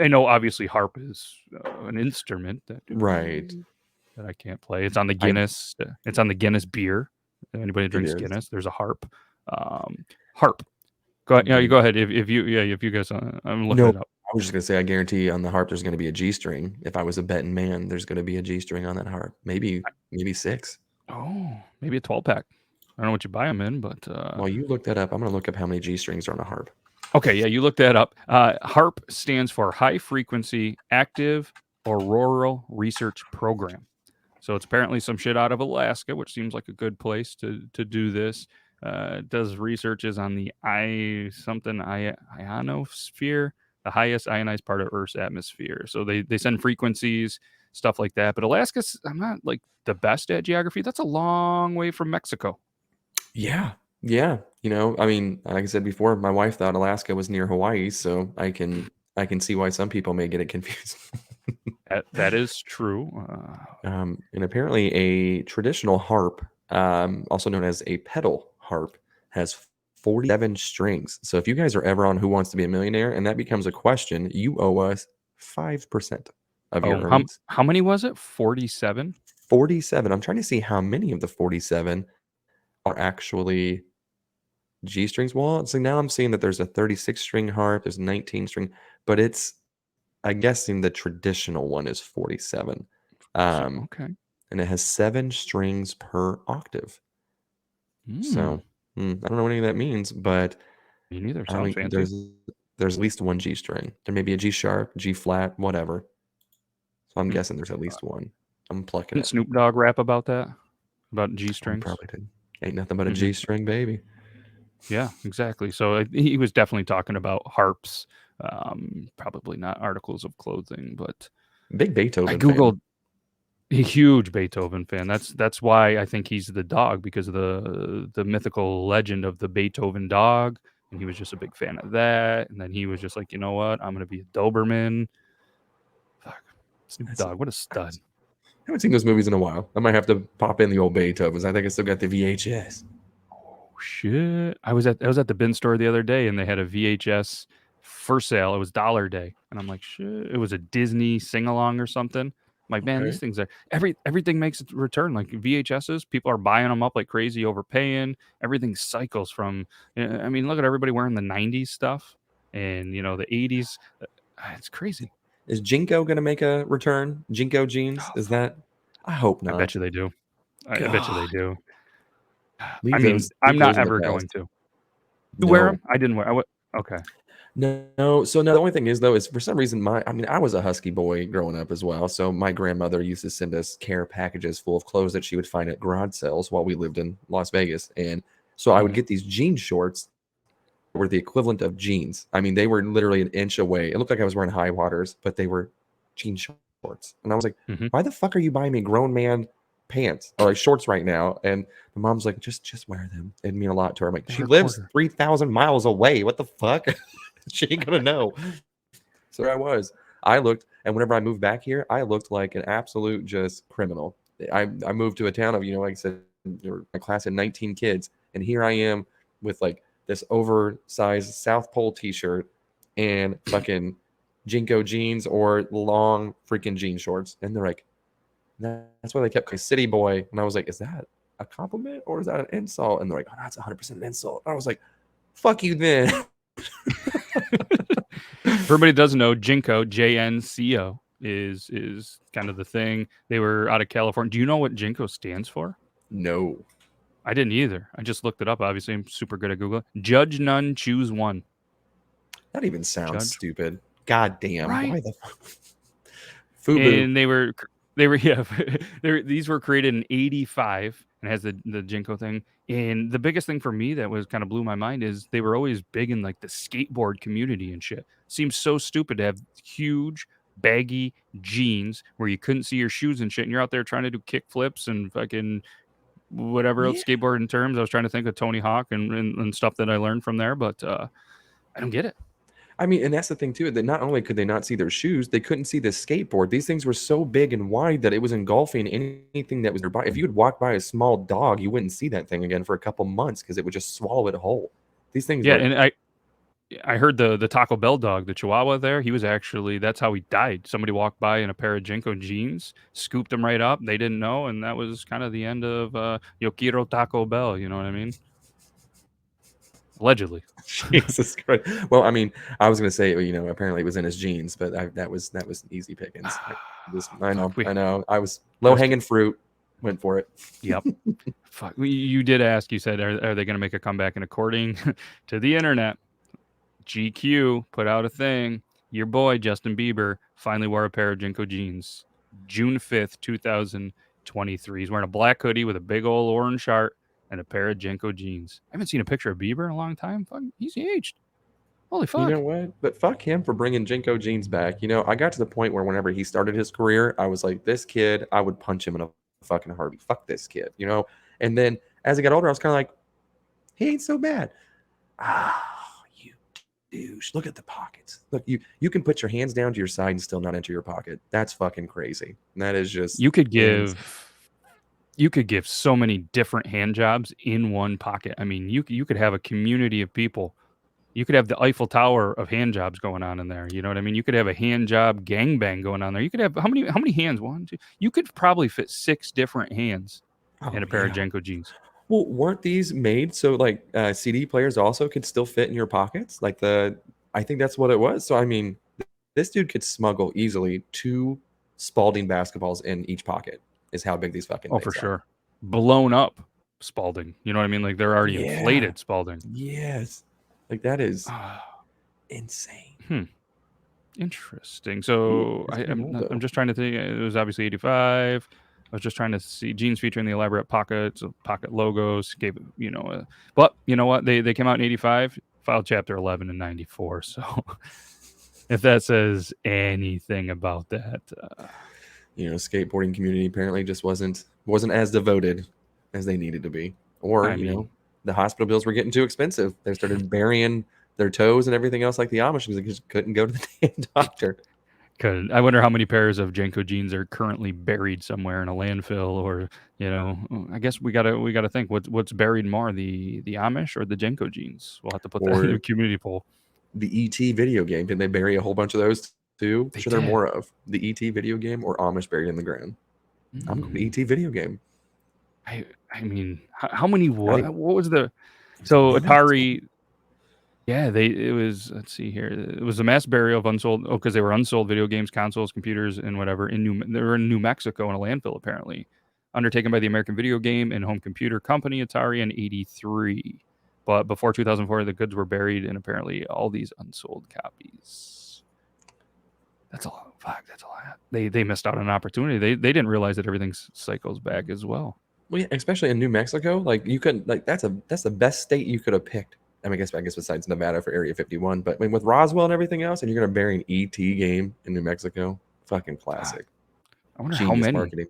I know obviously Harp is an instrument that I can't play. It's on the Guinness. It's on the Guinness beer. If anybody drinks Guinness, there's a Harp. Harp. Go ahead. Yeah, you go ahead. If you guys, I'm looking it up. I was just gonna say, I guarantee on the harp there's gonna be a G string. If I was a betting man, there's gonna be a G string on that harp. Maybe 6. Oh, maybe a 12-pack. I don't know what you buy them in, but while you look that up, I'm gonna look up how many G strings are on a harp. Okay, yeah, you look that up. Harp stands for High Frequency Active Auroral Research Program. So it's apparently some shit out of Alaska, which seems like a good place to do this. It does researches on the ionosphere, the highest ionized part of Earth's atmosphere. So they send frequencies, stuff like that. But Alaska's, I'm not like the best at geography. That's a long way from Mexico. Yeah. I mean, like I said before, my wife thought Alaska was near Hawaii, so I can see why some people may get it confused. That is true. And apparently a traditional harp, also known as a pedal harp, has 47 strings. So if you guys are ever on Who Wants to Be a Millionaire and that becomes a question, you owe us 5% of your earnings. How many was it? 47? 47. I'm trying to see how many of the 47 are actually G strings. Well, so now I'm seeing that there's a 36 string harp, there's 19 string, but I'm guessing the traditional one is 47. Okay. And it has 7 strings per octave. So I don't know what any of that means, but me neither. Sounds fancy. There's at least one G string. There may be a G sharp, G flat, whatever. So I'm guessing there's at least one. I'm plucking it. Snoop Dogg rap about that? About G strings? Probably did. Ain't nothing but a G string, baby. Yeah, exactly. So he was definitely talking about harps. Probably not articles of clothing, but big Beethoven. I googled a huge Beethoven fan. That's why I think he's the dog, because of the mythical legend of the Beethoven dog, and he was just a big fan of that. And then he was just like, you know what, I'm gonna be a Doberman. Fuck, Snoop Dogg, what a stud. I haven't seen those movies in a while. I might have to pop in the old Beethovens. I think I still got the VHS. Oh shit! I was at the bin store the other day, and they had a VHS for sale. It was $1 day, and I'm like, shit! It was a Disney sing along or something. I'm like, man, these things are everything makes its return. Like VHSs, people are buying them up like crazy, overpaying. Everything cycles from. I mean, look at everybody wearing the '90s stuff, and the '80s. It's crazy. Is JNCO going to make a return? JNCO jeans? Is that? I hope not. I bet you they do. I bet you they do. Leave I mean, those I'm not in the ever past. going to. You wear No. them? I didn't wear. Okay. No. So now the only thing is though is for some reason I was a husky boy growing up as well. So my grandmother used to send us care packages full of clothes that she would find at garage sales while we lived in Las Vegas. And so I would get these jean shorts that were the equivalent of jeans. I mean, they were literally an inch away. It looked like I was wearing high waters, but they were jean shorts. And I was like, why the fuck are you buying me grown man pants or like shorts right now? And my mom's like, just wear them. It mean a lot to her. I'm like, she lives 3,000 miles away. What the fuck? She ain't gonna know. So there I was. I looked, and whenever I moved back here, I looked like an absolute just criminal. I moved to a town of, like I said, my class had 19 kids, and here I am with like this oversized South Pole t-shirt and fucking JNCO jeans or long freaking jean shorts. And they're like, that's why they kept calling me city boy. And I was like, is that a compliment or is that an insult? And they're like, oh, that's 100% an insult. I was like, fuck you then. For everybody that doesn't know, JNCO, JNCO, is kind of the thing. They were out of California. Do you know what JNCO stands for? No. I didn't either. I just looked it up. Obviously, I'm super good at Google. Judge none, choose one. That even sounds stupid. God damn. Right? Why the FUBU. And they were yeah, these were created in 85 and has the JNCO thing. And the biggest thing for me that was kind of blew my mind is they were always big in like the skateboard community and shit. Seems so stupid to have huge baggy jeans where you couldn't see your shoes and shit, and you're out there trying to do kick flips and fucking whatever else skateboarding terms. I was trying to think of Tony Hawk and stuff that I learned from there, but I don't get it. I mean, and that's the thing too, that not only could they not see their shoes, they couldn't see the skateboard. These things were so big and wide that it was engulfing anything that was nearby. If you would walk by a small dog, you wouldn't see that thing again for a couple months because it would just swallow it whole. These things Yeah, and I heard the Taco Bell dog, the Chihuahua there, he was actually, that's how he died. Somebody walked by in a pair of JNCO jeans, scooped him right up. They didn't know, and that was kind of the end of Yo Quiero Taco Bell, you know what I mean? Allegedly. Jesus Christ. Well, I mean, I was going to say, apparently it was in his jeans, but that was easy pickings. I know. I was low-hanging fruit. Went for it. Yep. Fuck. You did ask. You said, are they going to make a comeback? And according to the internet, GQ put out a thing. Your boy, Justin Bieber, finally wore a pair of JNCO jeans. June 5th, 2023. He's wearing a black hoodie with a big old orange heart and a pair of JNCO jeans. I haven't seen a picture of Bieber in a long time. Fuck, he's aged. Holy fuck. You know what? But fuck him for bringing JNCO jeans back. I got to the point where whenever he started his career, I was like, this kid, I would punch him in a fucking heartbeat. Fuck this kid, And then as I got older, I was kind of like, he ain't so bad. You douche. Look at the pockets. Look, you can put your hands down to your side and still not enter your pocket. That's fucking crazy. And that is just you could give so many different hand jobs in one pocket. I mean, you could have a community of people. You could have the Eiffel Tower of hand jobs going on in there. You know what I mean? You could have a hand job gangbang going on there. You could have how many hands? 1, 2. You could probably fit 6 different hands in a pair of JNCO jeans. Well, weren't these made so like CD players also could still fit in your pockets? I think that's what it was. So I mean, this dude could smuggle easily 2 Spalding basketballs in each pocket. Is how big these fucking things for are. Sure. Blown up Spalding. You know what I mean? Like they're already inflated Spalding. Yes. Like that is insane. Interesting. So I'm just trying to think. It was obviously 85. I was just trying to see jeans featuring the elaborate pockets, pocket logos. But you know what? They came out in 85. Filed Chapter 11 in 94. So if that says anything about that, skateboarding community apparently just wasn't as devoted as they needed to be, or the hospital bills were getting too expensive. They started burying their toes and everything else like the Amish because they just couldn't go to the damn doctor. I wonder how many pairs of JNCO jeans are currently buried somewhere in a landfill, or I guess we gotta think what's buried more, the Amish or the JNCO jeans. We'll have to put that in the community poll. The ET video game, did they bury a whole bunch of those too? There are more of the ET video game or Amish buried in the ground. I'm going to ET video game. I mean, how many? What was the? So Atari. Yeah, it was. Let's see here. It was a mass burial of unsold. Oh, because they were unsold video games, consoles, computers, and whatever. They were in New Mexico in a landfill apparently. undertaken by the American Video Game and Home Computer Company, Atari, in 1983. But before 2004, the goods were buried in apparently all these unsold copies. That's a lot. Fuck, that's a lot. They missed out on an opportunity. They didn't realize that everything cycles back as well. Well, yeah, especially in New Mexico, like you couldn't like that's the best state you could have picked. I mean, I guess besides Nevada for Area 51, but I mean with Roswell and everything else, and you're gonna bury an ET game in New Mexico, fucking classic. I wonder Genius how many marketing.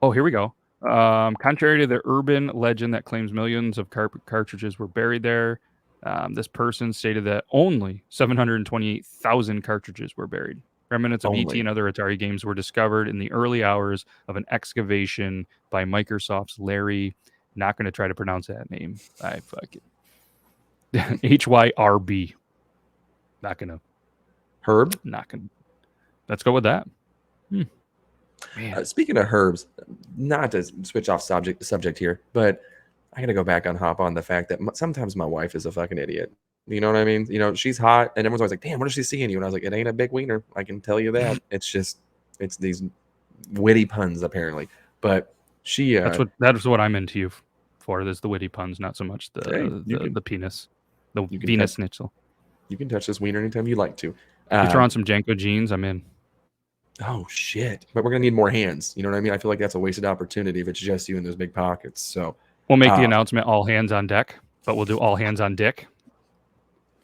Oh, here we go. Contrary to the urban legend that claims millions of cartridges were buried there, this person stated that only 728,000 cartridges were buried. Remnants of ET and other Atari games were discovered in the early hours of an excavation by Microsoft's Larry. Not going to try to pronounce that name. I fuck it. HYRB. Not going to. Herb? Not going to. Let's go with that. Speaking of herbs, not to switch off subject here, but I got to go back on the fact that sometimes my wife is a fucking idiot. You know what I mean? You know, she's hot, and everyone's always like, damn, what is she seeing you? And I was like, it ain't a big wiener. I can tell you that. It's these witty puns, apparently. But she... that's what I'm into you for, is the witty puns, not so much the penis. The Venus schnitzel. You can touch this wiener anytime you like to. You throw on some JNCO jeans, I'm in. Oh, shit. But we're going to need more hands. You know what I mean? I feel like that's a wasted opportunity if it's just you in those big pockets. So we'll make the announcement, all hands on deck, but we'll do all hands on dick.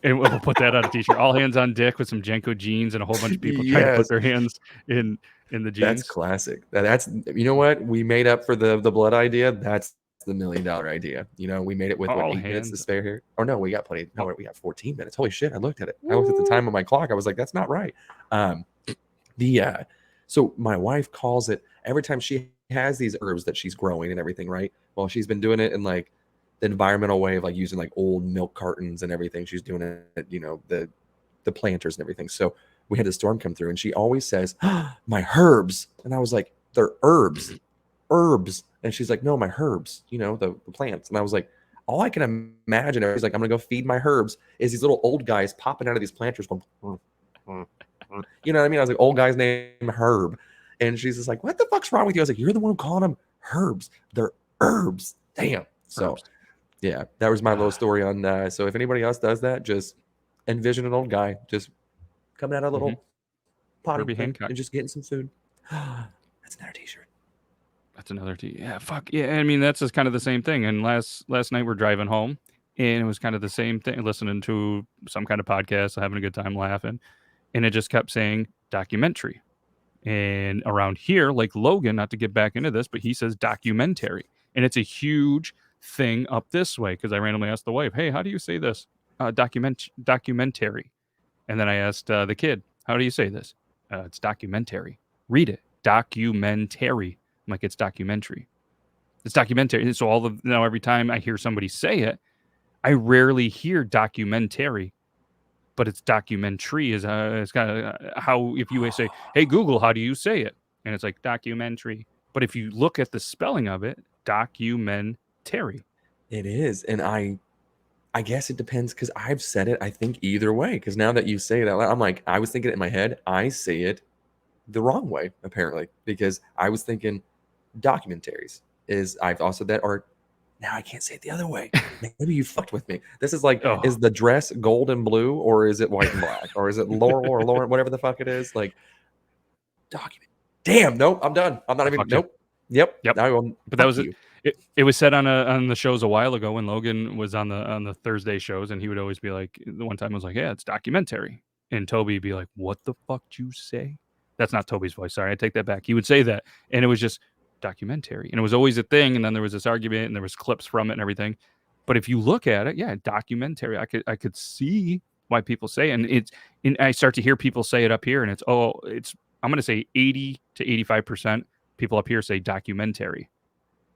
And we'll put that on a t-shirt. All hands on dick with some JNCO jeans and a whole bunch of people trying to put their hands in the jeans. That's classic. That's, you know what? We made up for the blood idea. That's the $1 million idea. You know, we made it with 8 minutes to spare here. Oh, no, we got plenty. No, we got 14 minutes. Holy shit. I looked at it. I looked at the time on my clock. I was like, that's not right. So my wife calls it, every time she has these herbs that she's growing and everything, right? Well, she's been doing it in like the environmental way of like using like old milk cartons and everything. She's doing it, you know, the planters and everything. So we had a storm come through and she always says, my herbs. And I was like, they're herbs. And she's like, no, my herbs, you know, the plants. And I was like, all I can imagine, she's like, I'm gonna go feed my herbs, is these little old guys popping out of these planters going, you know what I mean? I was like, old guy's name Herb. And she's just like, what the fuck's wrong with you? I was like, you're the one calling them herbs. They're herbs. Damn. So yeah, that was my little story on so if anybody else does that, just envision an old guy just coming out of a little potty and just getting some food. That's another t-shirt. That's another yeah, fuck yeah. I mean, that's just kind of the same thing. And last night we're driving home and it was kind of the same thing, listening to some kind of podcast, having a good time laughing. And it just kept saying documentary. And around here, like Logan, not to get back into this, but he says documentary. And it's a huge thing up this way because I randomly asked the wife, hey, how do you say this? Documentary. And then I asked the kid, how do you say this? It's documentary. Read it. Documentary. I'm like, it's documentary. It's documentary. So every time I hear somebody say it, I rarely hear documentary. But it's documentary is it's kind of how, if you say, hey, Google, how do you say it? And it's like documentary. But if you look at the spelling of it, documentary. It is. And I guess it depends because I've said it, I think, either way. Because now that you say it out loud, I'm like, I was thinking it in my head. I say it the wrong way, apparently, because I was thinking documentaries is, I've also said that, or now I can't say it the other way. Maybe you fucked with me. This is like, is the dress gold and blue, or is it white and black, or is it Laurel or Lauren, whatever the fuck it is? Like, document. Damn, nope, I'm done. I'm not even. Nope. Yep. But that was it. It was said on the shows a while ago when Logan was on the Thursday shows, and he would always be like, the one time I was like, yeah, it's documentary, and Toby would be like, what the fuck did you say? That's not Toby's voice. Sorry, I take that back. He would say that, and it was just documentary, and it was always a thing. And then there was this argument, and there was clips from it and everything. But if you look at it, yeah, documentary. I could see why people say it. And I start to hear people say it up here, and it's I'm going to say 80 to 85% people up here say documentary,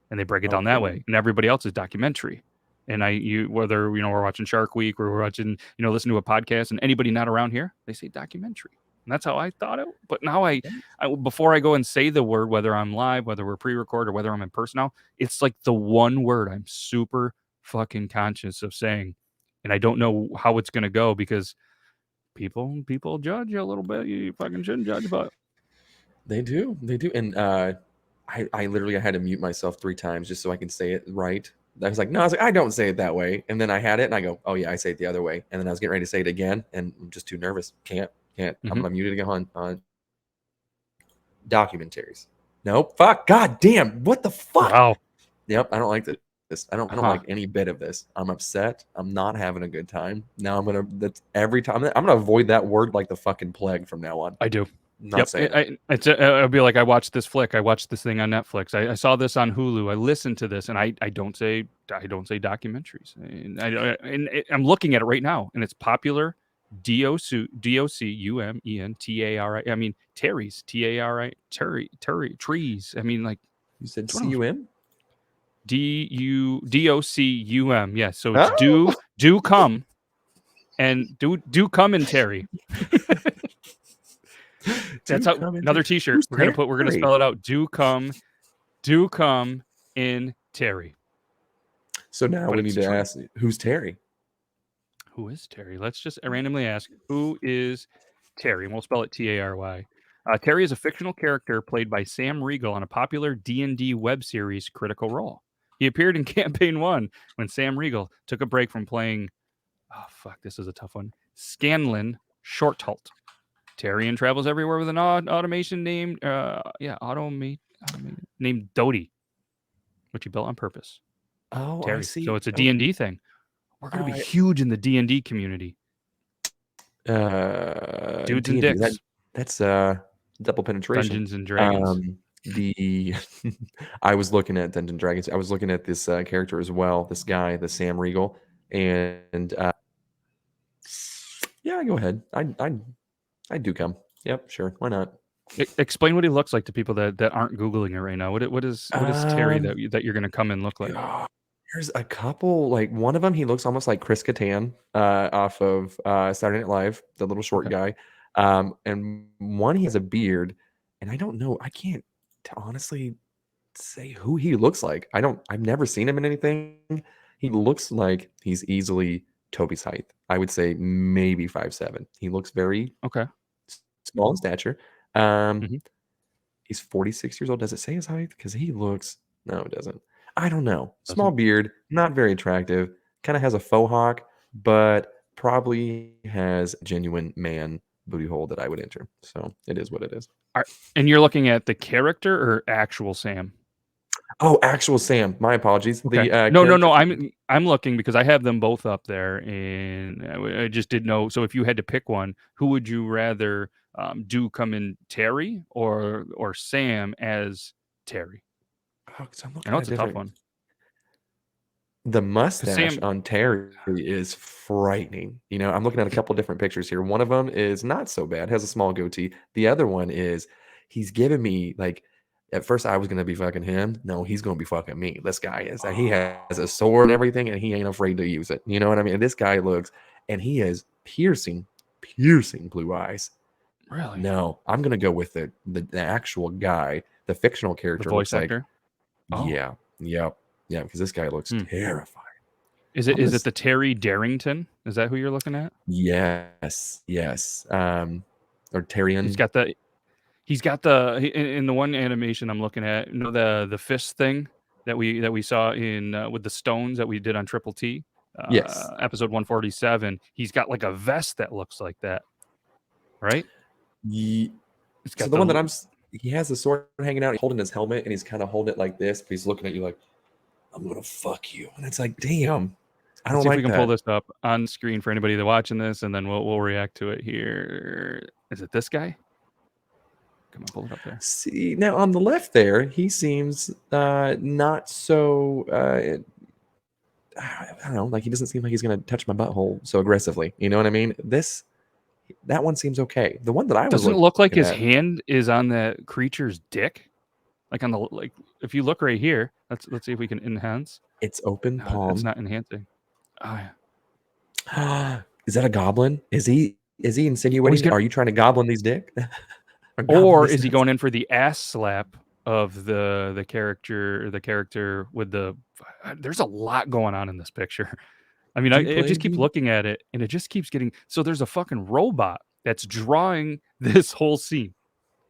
and they break it down that way. And everybody else is documentary. And whether we're watching Shark Week or we're watching listen to a podcast, and anybody not around here, they say documentary. And that's how I thought it. But now I before I go and say the word, whether I'm live, whether we're pre-record, or whether I'm in person now, it's like the one word I'm super fucking conscious of saying. And I don't know how it's going to go because people judge you a little bit. You fucking shouldn't judge, but they do. And I literally had to mute myself 3 times just so I can say it right. I was like, no, I was like, I don't say it that way. And then I had it and I go, oh yeah, I say it the other way. And then I was getting ready to say it again and I'm just too nervous. Can't. I'm muted again on documentaries. Nope. Fuck. God damn. What the fuck? Wow. Yep. I don't like this. I don't like any bit of this. I'm upset. I'm not having a good time. Now that's every time. I'm gonna avoid that word like the fucking plague from now on. I do. Not saying I'll be like, I watched this flick. I watched this thing on Netflix. I saw this on Hulu. I listened to this, and I don't say documentaries. And I'm looking at it right now, and it's popular. DOCUMENTARI. I mean, Terry's TARI. Terry trees. I mean, like you said CUM. DOCUM. Yes. So it's do come and do come and Tary. That's how, another T-shirt. We're gonna spell it out. Do come in Tary. So now we need to ask, who's Tary? Who is Tary? Let's just randomly ask, who is Tary? And we'll spell it Tary. Tary is a fictional character played by Sam Riegel on a popular D&D web series, Critical Role. He appeared in Campaign 1 when Sam Riegel took a break from playing, this is a tough one, Scanlan Shorthalt. Tarian travels everywhere with an automation named named Dodie, which he built on purpose. Oh, Tary. I see. So it's a D&D thing. We're going to be huge in the D&D community. Dudes and dicks. That's double penetration. Dungeons and Dragons. I was looking at Dungeons and Dragons. I was looking at this character as well. This guy, the Sam Riegel, and yeah, go ahead. I do come. Yep, sure. Why not? Explain what he looks like to people that aren't Googling it right now. What is Tary that you're going to come and look like? There's a couple, like one of them, he looks almost like Chris Kattan off of Saturday Night Live, the little short guy. And one, he has a beard, and I don't know. I can't honestly say who he looks like. I've never seen him in anything. He looks like he's easily Toby's height. I would say maybe 5'7". He looks very small in stature. He's 46 years old. Does it say his height? Because he looks, no, it doesn't. I don't know. Small beard, not very attractive. Kind of has a faux hawk, but probably has a genuine man booty hole that I would enter. So it is what it is. And you're looking at the character or actual Sam? Oh, actual Sam. My apologies. Okay. No. I'm looking because I have them both up there, and I just didn't know. So if you had to pick one, who would you rather do come in Tary or Sam as Tary? I know it's a tough one. The mustache on Tary is frightening. You know, I'm looking at a couple different pictures here. One of them is not so bad, has a small goatee. The other one is, he's giving me like, at first I was going to be fucking him. No, he's going to be fucking me. This guy is. He has a sword and everything, and he ain't afraid to use it. You know what I mean? And this guy looks, and he has piercing blue eyes. Really? No, I'm going to go with the actual guy, the fictional character. The voice actor? Yeah, because this guy looks terrifying. Is it the Tary Darrington? Is that who you're looking at? Yes. Or Tarian. He's got the in the one animation I'm looking at, you know, the fist thing that we saw in with the stones that we did on Triple T. Yes. Episode 147. He's got like a vest that looks like that. Right? It's got the one that he has the sword hanging out, holding his helmet, and he's kind of holding it like this, but he's looking at you like, I'm gonna fuck you. And it's like, damn. I don't like that. See if we can pull this up on screen for anybody that's watching this, and then we'll react to it here. Is it this guy? Come on, pull it up there. See, now on the left there, he seems not so I don't know, like he doesn't seem like he's gonna touch my butthole so aggressively. You know what I mean? That one seems okay. The one that I doesn't look like his hand is on the creature's dick. Like on the if you look right here, let's see if we can enhance. It's open palm. It's not enhancing. Oh yeah. Is that a goblin? Is he insinuating? Are you trying to goblin these dick? Or is he going in for the ass slap of the character with the? There's a lot going on in this picture. I mean, I just keep looking at it, and it just keeps getting. So there's a fucking robot that's drawing this whole scene.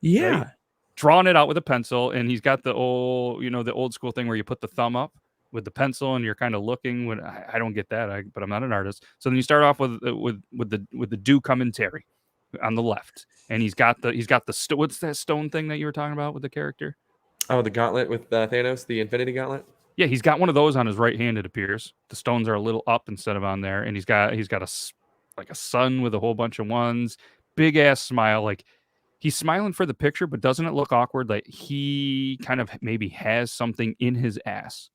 Yeah. Right? drawing it out with a pencil, and he's got the old school thing where you put the thumb up with the pencil and you're kind of looking. When I don't get that, but I'm not an artist. So then you start off with the do Cum En Tary on the left, and he's got the what's that stone thing that you were talking about with the character? Oh, the gauntlet with Thanos, the Infinity Gauntlet. Yeah, he's got one of those on his right hand. It appears the stones are a little up instead of on there, and he's got a sun with a whole bunch of ones. Big ass smile, like he's smiling for the picture, but doesn't it look awkward? Like he kind of maybe has something in his ass.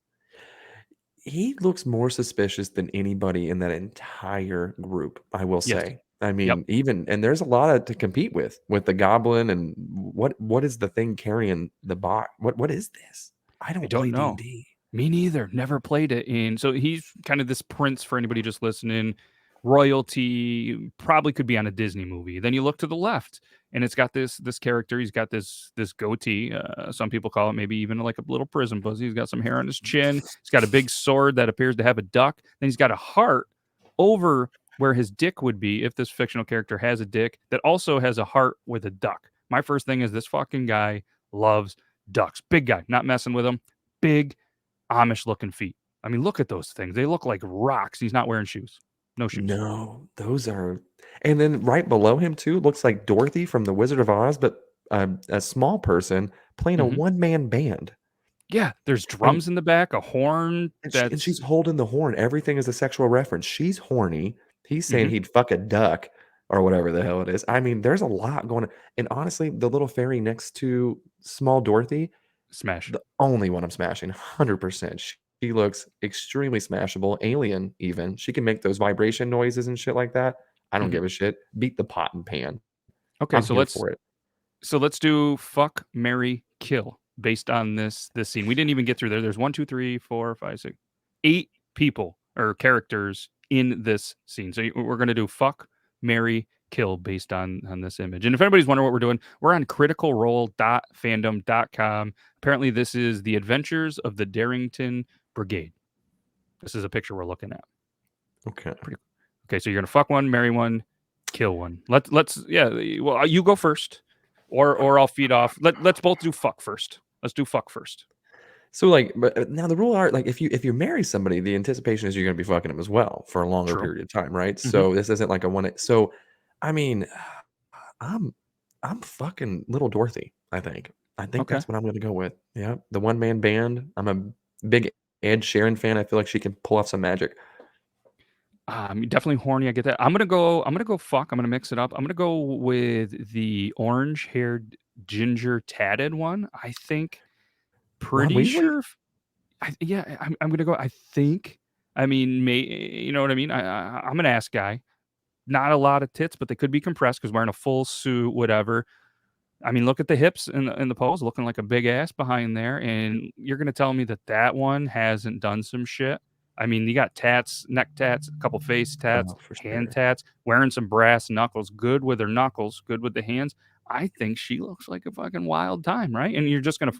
He looks more suspicious than anybody in that entire group, I will Yes. say. I mean, and there's a lot to compete with the goblin, and what is the thing carrying the box? What is this? I don't play know. D&D. Me neither. Never played it. So he's kind of this prince for anybody just listening. Royalty, probably could be on a Disney movie. Then you look to the left, and it's got this character. He's got this goatee. Some people call it maybe even like a little prison pussy. He's got some hair on his chin. He's got a big sword that appears to have a duck. Then he's got a heart over where his dick would be if this fictional character has a dick that also has a heart with a duck. My first thing is this fucking guy loves ducks. Big guy, not messing with him. Big Amish looking feet. I mean, look at those things. They look like rocks. He's not wearing shoes. No shoes. No, those are. And then right below him too looks like Dorothy from The Wizard of Oz, but a small person playing a one-man band. Yeah, there's drums in the back, a horn. And she's holding the horn. Everything is a sexual reference. She's horny. He's saying he'd fuck a duck or whatever the hell it is. I mean, there's a lot going on. And honestly, the little fairy next to small Dorothy, smash. The only one I'm smashing, 100%. She looks extremely smashable. Alien, even. She can make those vibration noises and shit like that. I don't give a shit. Beat the pot and pan. Okay, so let's do fuck, marry, kill based on this scene. We didn't even get through there. There's 1, 2, 3, 4, 5, 6, 8 people or characters in this scene. So we're gonna do fuck, marry, kill based on this image. And if anybody's wondering what we're doing, we're on criticalrole.fandom.com. Apparently this is the adventures of the Darrington Brigade. This is a picture we're looking at. Okay. Okay, so you're gonna fuck one, marry one, kill one. Let's well, you go first, or I'll feed off. Let's both do fuck first. Let's do fuck first. So like, but now the rule are like, if you marry somebody, the anticipation is you're gonna be fucking them as well for a longer period of time, right? So this isn't like a one. So, I mean, I'm fucking little Dorothy. I think that's what I'm gonna go with. Yeah, the one man band. I'm a big Ed Sheeran fan. I feel like she can pull off some magic. Definitely horny. I get that. I'm gonna go fuck. I'm gonna mix it up. I'm gonna go with the orange-haired, ginger tatted one. I think. Pretty sure. I'm gonna go. I think. I mean, you know what I mean. I'm an ass guy. Not a lot of tits, but they could be compressed because wearing a full suit, whatever. I mean, look at the hips in the pose, looking like a big ass behind there. And you're gonna tell me that one hasn't done some shit. I mean, you got tats, neck tats, a couple face tats, hand tats, wearing some brass knuckles, good with her knuckles, good with the hands. I think she looks like a fucking wild time, right? And you're just gonna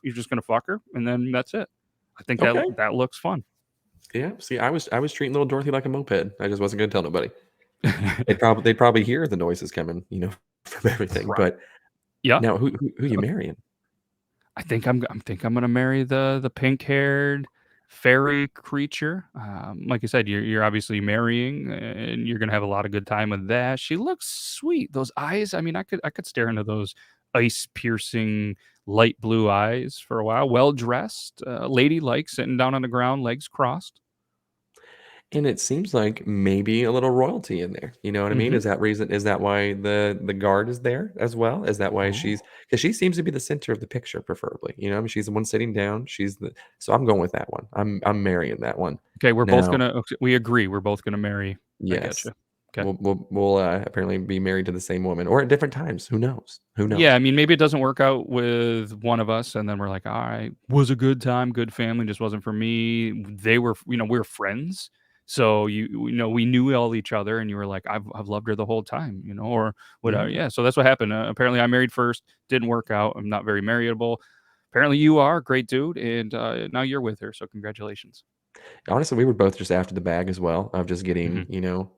fuck her, and then that's it. I think that looks fun. Yeah. See, I was treating little Dorothy like a moped. I just wasn't gonna tell nobody. They'd probably hear the noises coming, from everything. Right. But yeah. Now, who you marrying? I think I'm gonna marry the pink-haired fairy creature. Like I said, you're obviously marrying, and you're gonna have a lot of good time with that. She looks sweet. Those eyes. I mean, I could stare into those ice-piercing light blue eyes for a while. Well dressed, ladylike, sitting down on the ground, legs crossed. And it seems like maybe a little royalty in there. You know what I mean? Is that why the guard is there as well? Is that why because she seems to be the center of the picture, preferably. I mean, she's the one sitting down. So I'm going with that one. I'm marrying that one. Okay, we agree. We're both gonna marry. Yes. Okay. We'll apparently be married to the same woman, or at different times. Who knows? Yeah, I mean, maybe it doesn't work out with one of us, and then we're like, all right, was a good time, good family, just wasn't for me. They were, we're friends. So we knew all each other, and you were like, I've loved her the whole time, or whatever. Yeah. So that's what happened. Apparently, I married first, didn't work out. I'm not very marriageable. Apparently, you are a great dude, and now you're with her. So congratulations. Honestly, we were both just after the bag as well of just getting,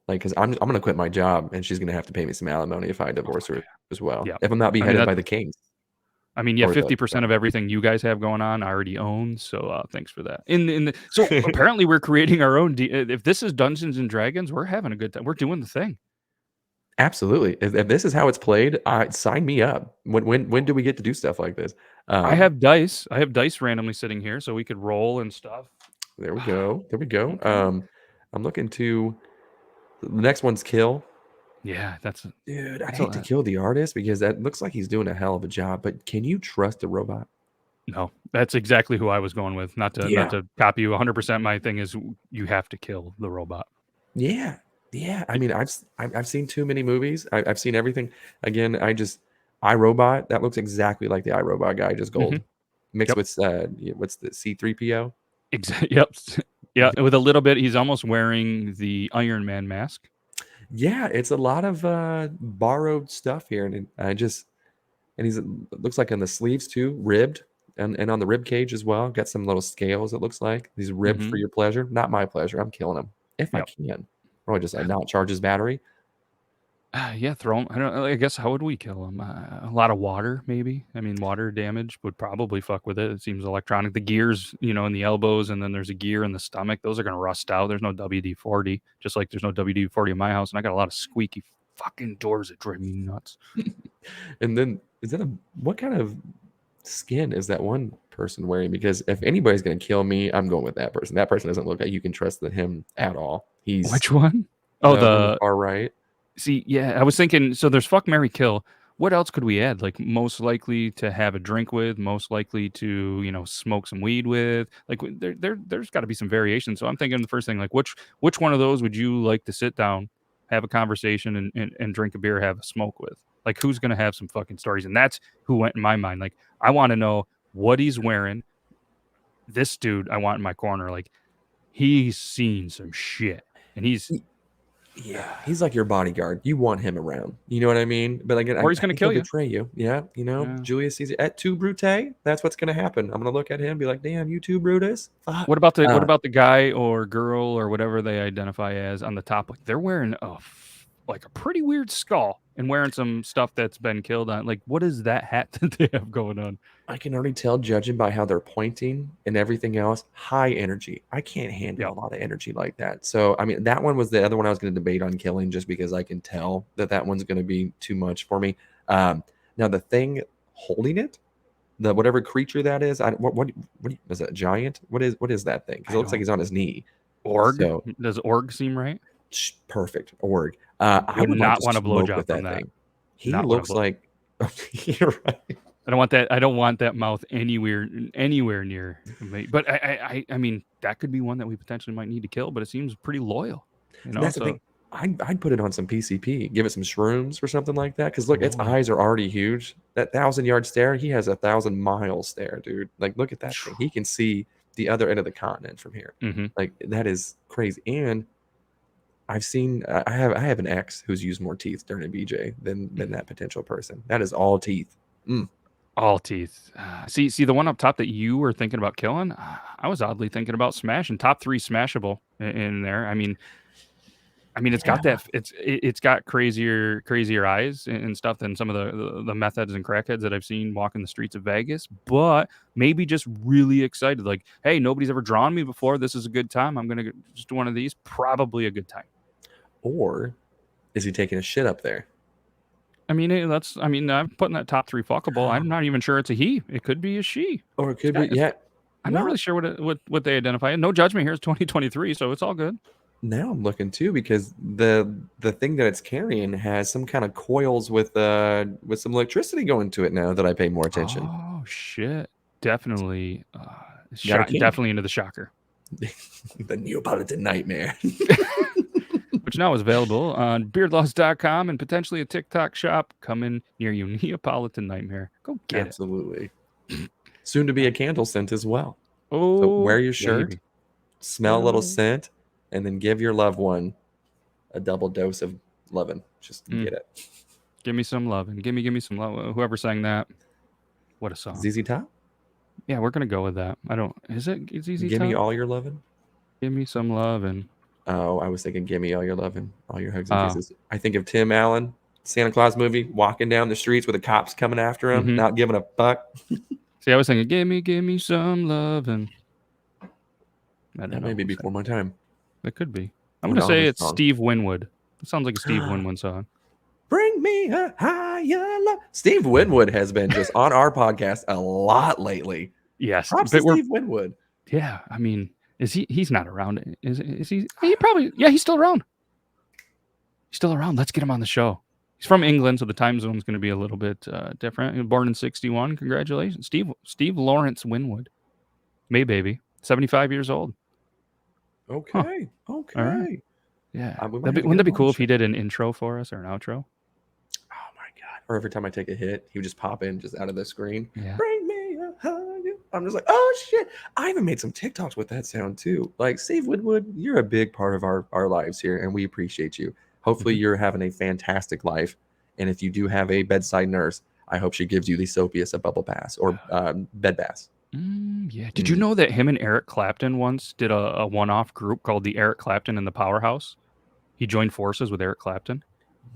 because I'm gonna quit my job, and she's gonna have to pay me some alimony if I divorce her as well. Yeah. If I'm not beheaded by the kings. I mean, yeah, 50% of everything you guys have going on I already own, so thanks for that. So apparently we're creating our own. If this is Dungeons and Dragons, we're having a good time. We're doing the thing. Absolutely. If this is how it's played, sign me up. When do we get to do stuff like this? I have dice. I have dice randomly sitting here, so we could roll and stuff. There we go. There we go. Okay. I'm looking to the next one's kill. Yeah, Dude, I hate to kill the artist because that looks like he's doing a hell of a job. But can you trust a robot? No, that's exactly who I was going with. Not to copy you 100%. My thing is you have to kill the robot. Yeah. I mean, I've seen too many movies. I've seen everything. Again, iRobot. That looks exactly like the iRobot guy, just gold mixed with what's the C3PO? Exactly. Yep. Yeah, with a little bit. He's almost wearing the Iron Man mask. Yeah, it's a lot of borrowed stuff here, and he's looks like on the sleeves too, ribbed, and on the rib cage as well. Got some little scales. It looks like he's ribbed for your pleasure, not my pleasure. I'm killing him if I can. Probably just not charge his battery. Yeah, throw him. I guess how would we kill him? A lot of water, maybe. I mean, water damage would probably fuck with it. It seems electronic. The gears, in the elbows, and then there's a gear in the stomach. Those are gonna rust out. There's no WD-40, just like there's no WD-40 in my house, and I got a lot of squeaky fucking doors that drive me nuts. And then what kind of skin is that one person wearing? Because if anybody's gonna kill me, I'm going with that person. That person doesn't look like you can trust him at all. Which one? Oh, on the far right. See, yeah, I was thinking, so there's fuck, marry, kill. What else could we add? Like most likely to have a drink with, most likely to, smoke some weed with. Like there's got to be some variation. So I'm thinking the first thing, like which one of those would you like to sit down, have a conversation and drink a beer, have a smoke with? Like who's going to have some fucking stories? And that's who went in my mind. Like I want to know what he's wearing. This dude I want in my corner. Like he's seen some shit and he's like your bodyguard. You want him around. You know what I mean? But again, or he's going to kill you. Betray you. Yeah. Julius Caesar et tu, Brute. That's what's going to happen. I'm going to look at him and be like, damn, you too, Brutus. Fuck. What about the guy or girl or whatever they identify as on the top? Like they're wearing a pretty weird skull and wearing some stuff that's been killed on. Like, what is that hat that they have going on? I can already tell, judging by how they're pointing and everything else, high energy. I can't handle a lot of energy like that. So, I mean, that one was the other one I was going to debate on killing just because I can tell that one's going to be too much for me. Now, the thing holding it, the whatever creature that is, what is that, giant? What is that thing? Because it looks like he's on his knee. Org? So, does org seem right? Perfect. Org. I would not want to blow job from that thing. He looks like you're right. I don't want that mouth anywhere near me. But I mean, that could be one that we potentially might need to kill. But it seems pretty loyal. That's the thing. I'd put it on some PCP. Give it some shrooms or something like that. Because look, its eyes are already huge. That 1,000-yard stare. He has a 1,000-mile stare, dude. Like, look at that thing. He can see the other end of the continent from here. Like, that is crazy. And I've seen. I have an ex who's used more teeth during a BJ than that potential person. That is all teeth. All teeth. See the one up top that you were thinking about killing. I was oddly thinking about smashing. Top 3 smashable in there. I mean, it's got that. It's got crazier eyes and stuff than some of the meth heads and crackheads that I've seen walking the streets of Vegas. But maybe just really excited. Like, hey, nobody's ever drawn me before. This is a good time. I'm gonna just do one of these. Probably a good time. Or is he taking a shit up there? I mean, I'm putting that top 3 fuckable. I'm not even sure it's a he. It could be a she. Or it could be, yeah. I'm not really sure what they identify. No judgment here. It's 2023, so it's all good. Now I'm looking too because the thing that it's carrying has some kind of coils with some electricity going to it now that I pay more attention. Oh shit! Definitely, definitely into the shocker. The Neopolitan Nightmare. Which now is available on beardlaws.com and potentially a TikTok shop coming near you. Neopolitan Nightmare. Go get Absolutely. Soon to be a candle scent as well. Oh, so wear your shirt, smell a little scent, and then give your loved one a double dose of loving. Just get it. Give me some loving. Give me some love. Whoever sang that. What a song. ZZ Top? Yeah, we're going to go with that. Is it ZZ Top? Give me all your loving? Give me some loving. Oh, I was thinking, give me all your loving, all your hugs and kisses. I think of Tim Allen, Santa Claus movie, walking down the streets with the cops coming after him, not giving a fuck. See, I was thinking, give me some love, and that may be before my time. It could be. I'm going to say it's Steve Winwood. It sounds like a Steve Winwood song. Bring me a higher love. Steve Winwood has been just on our podcast a lot lately. Yes. Props to Steve Winwood. Yeah. I mean, he's not around. Is he? He probably, yeah, he's still around. He's still around. Let's get him on the show. He's from England, so the time zone is going to be a little bit different. He was born in 1961. Congratulations. Steve Lawrence Winwood. May baby. 75 years old. Okay. Huh. Okay. Right. Yeah. Wouldn't that be cool if he did an intro for us or an outro? Oh my God. Or every time I take a hit, he would just pop in just out of the screen. Yeah. Bring me a hug. I'm just like, oh shit. I even made some TikToks with that sound too. Like, Steve Winwood, you're a big part of our lives here, and we appreciate you. Hopefully you're having a fantastic life. And if you do have a bedside nurse, I hope she gives you the soapiest of bubble baths or bed baths. Yeah. Did you know that him and Eric Clapton once did a one-off group called the Eric Clapton and the Powerhouse? He joined forces with Eric Clapton.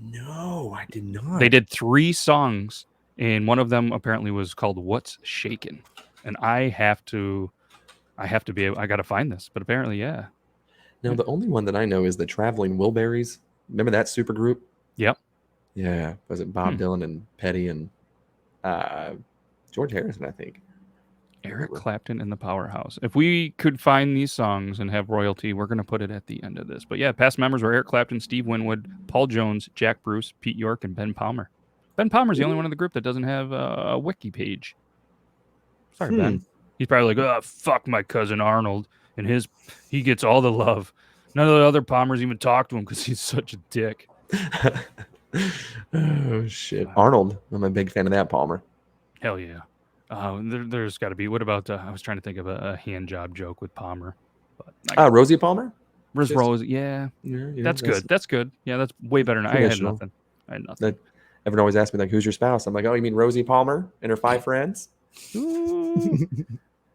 No, I did not. They did 3 songs, and one of them apparently was called "What's Shakin'." And I got to find this, but apparently, yeah. Now the only one that I know is the Traveling Wilburys. Remember that super group? Yep. Yeah. Was it Bob Dylan and Petty and George Harrison, I think. Eric Clapton and the Powerhouse. If we could find these songs and have royalty, we're going to put it at the end of this. But yeah, past members were Eric Clapton, Steve Winwood, Paul Jones, Jack Bruce, Pete York, and Ben Palmer. Ben Palmer's the only one in the group that doesn't have a wiki page. Sorry, Ben. He's probably like, oh, fuck my cousin Arnold. And he gets all the love. None of the other Palmers even talk to him because he's such a dick. Oh, shit. Arnold. I'm a big fan of that Palmer. Hell yeah. There's got to be. What about? I was trying to think of a hand job joke with Palmer. But Rosie Palmer. Where's Rose? Yeah, that's good. That's good. Yeah, that's way better than I had nothing. Everyone always asks me like, "Who's your spouse?" I'm like, "Oh, you mean Rosie Palmer and her 5 friends?" In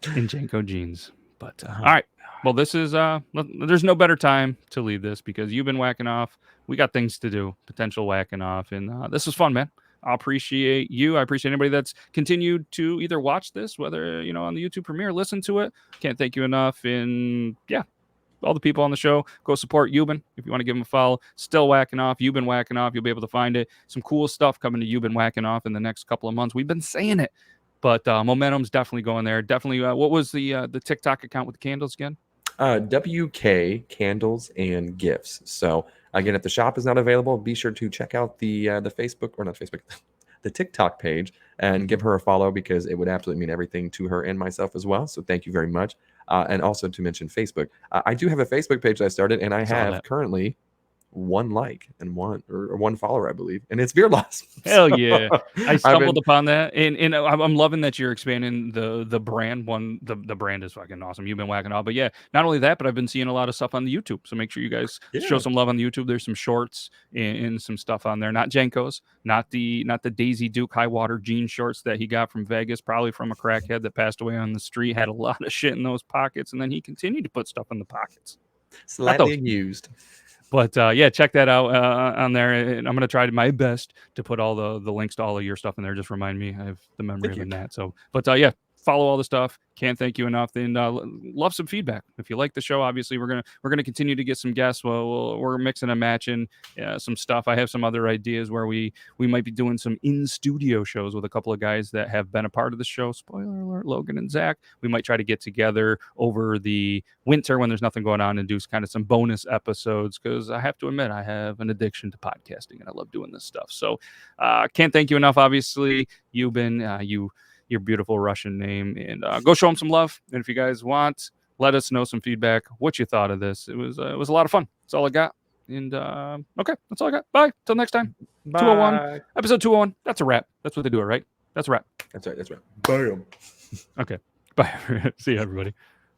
JNCO jeans. But all right. Well, this is there's no better time to leave this because you've been whacking off. We got things to do. Potential whacking off, and this was fun, man. I appreciate you. I appreciate anybody that's continued to either watch this, whether, on the YouTube premiere, listen to it. Can't thank you enough. And yeah, all the people on the show, go support Yuban. If you want to give him a follow, still whacking off. Yuban whacking off. You'll be able to find it. Some cool stuff coming to Yuban whacking off in the next couple of months. We've been saying it, but momentum's definitely going there. Definitely. What was the TikTok account with the candles again? WK Candles and Gifts. So again, if the shop is not available, be sure to check out the Facebook, or not Facebook, the TikTok page, and give her a follow because it would absolutely mean everything to her and myself as well. So thank you very much. And also to mention Facebook, I do have a Facebook page that I started, and I have currently 1 like and one follower, I believe, and it's Beard Laws. Hell yeah! I stumbled upon that, and I'm loving that you're expanding the brand. The brand is fucking awesome. You've been whacking off, but yeah, not only that, but I've been seeing a lot of stuff on the YouTube. So make sure you guys show some love on the YouTube. There's some shorts and some stuff on there. Not JNCO's, not the Daisy Duke high water jean shorts that he got from Vegas, probably from a crackhead that passed away on the street. Had a lot of shit in those pockets, and then he continued to put stuff in the pockets. Slightly used. But yeah, check that out on there. And I'm going to try my best to put all the links to all of your stuff in there. Just remind me. I have the memory of a gnat. So, but yeah, follow all the stuff. Can't thank you enough. And love some feedback. If you like the show, obviously we're gonna continue to get some guests. We're mixing and matching some stuff. I have some other ideas where we might be doing some in-studio shows with a couple of guys that have been a part of the show. Spoiler alert, Logan and Zach. We might try to get together over the winter when there's nothing going on and do kind of some bonus episodes, because I have to admit I have an addiction to podcasting and I love doing this stuff. So can't thank you enough. Obviously, you've been your beautiful Russian name, and go show them some love. And if you guys want, let us know some feedback, what you thought of this. It was a lot of fun. That's all I got. And okay, that's all I got. Bye. Till next time. Bye. 201, episode 201. That's a wrap. That's what they do it, right? That's a wrap. That's right. Bam. Okay. Bye. See you, everybody.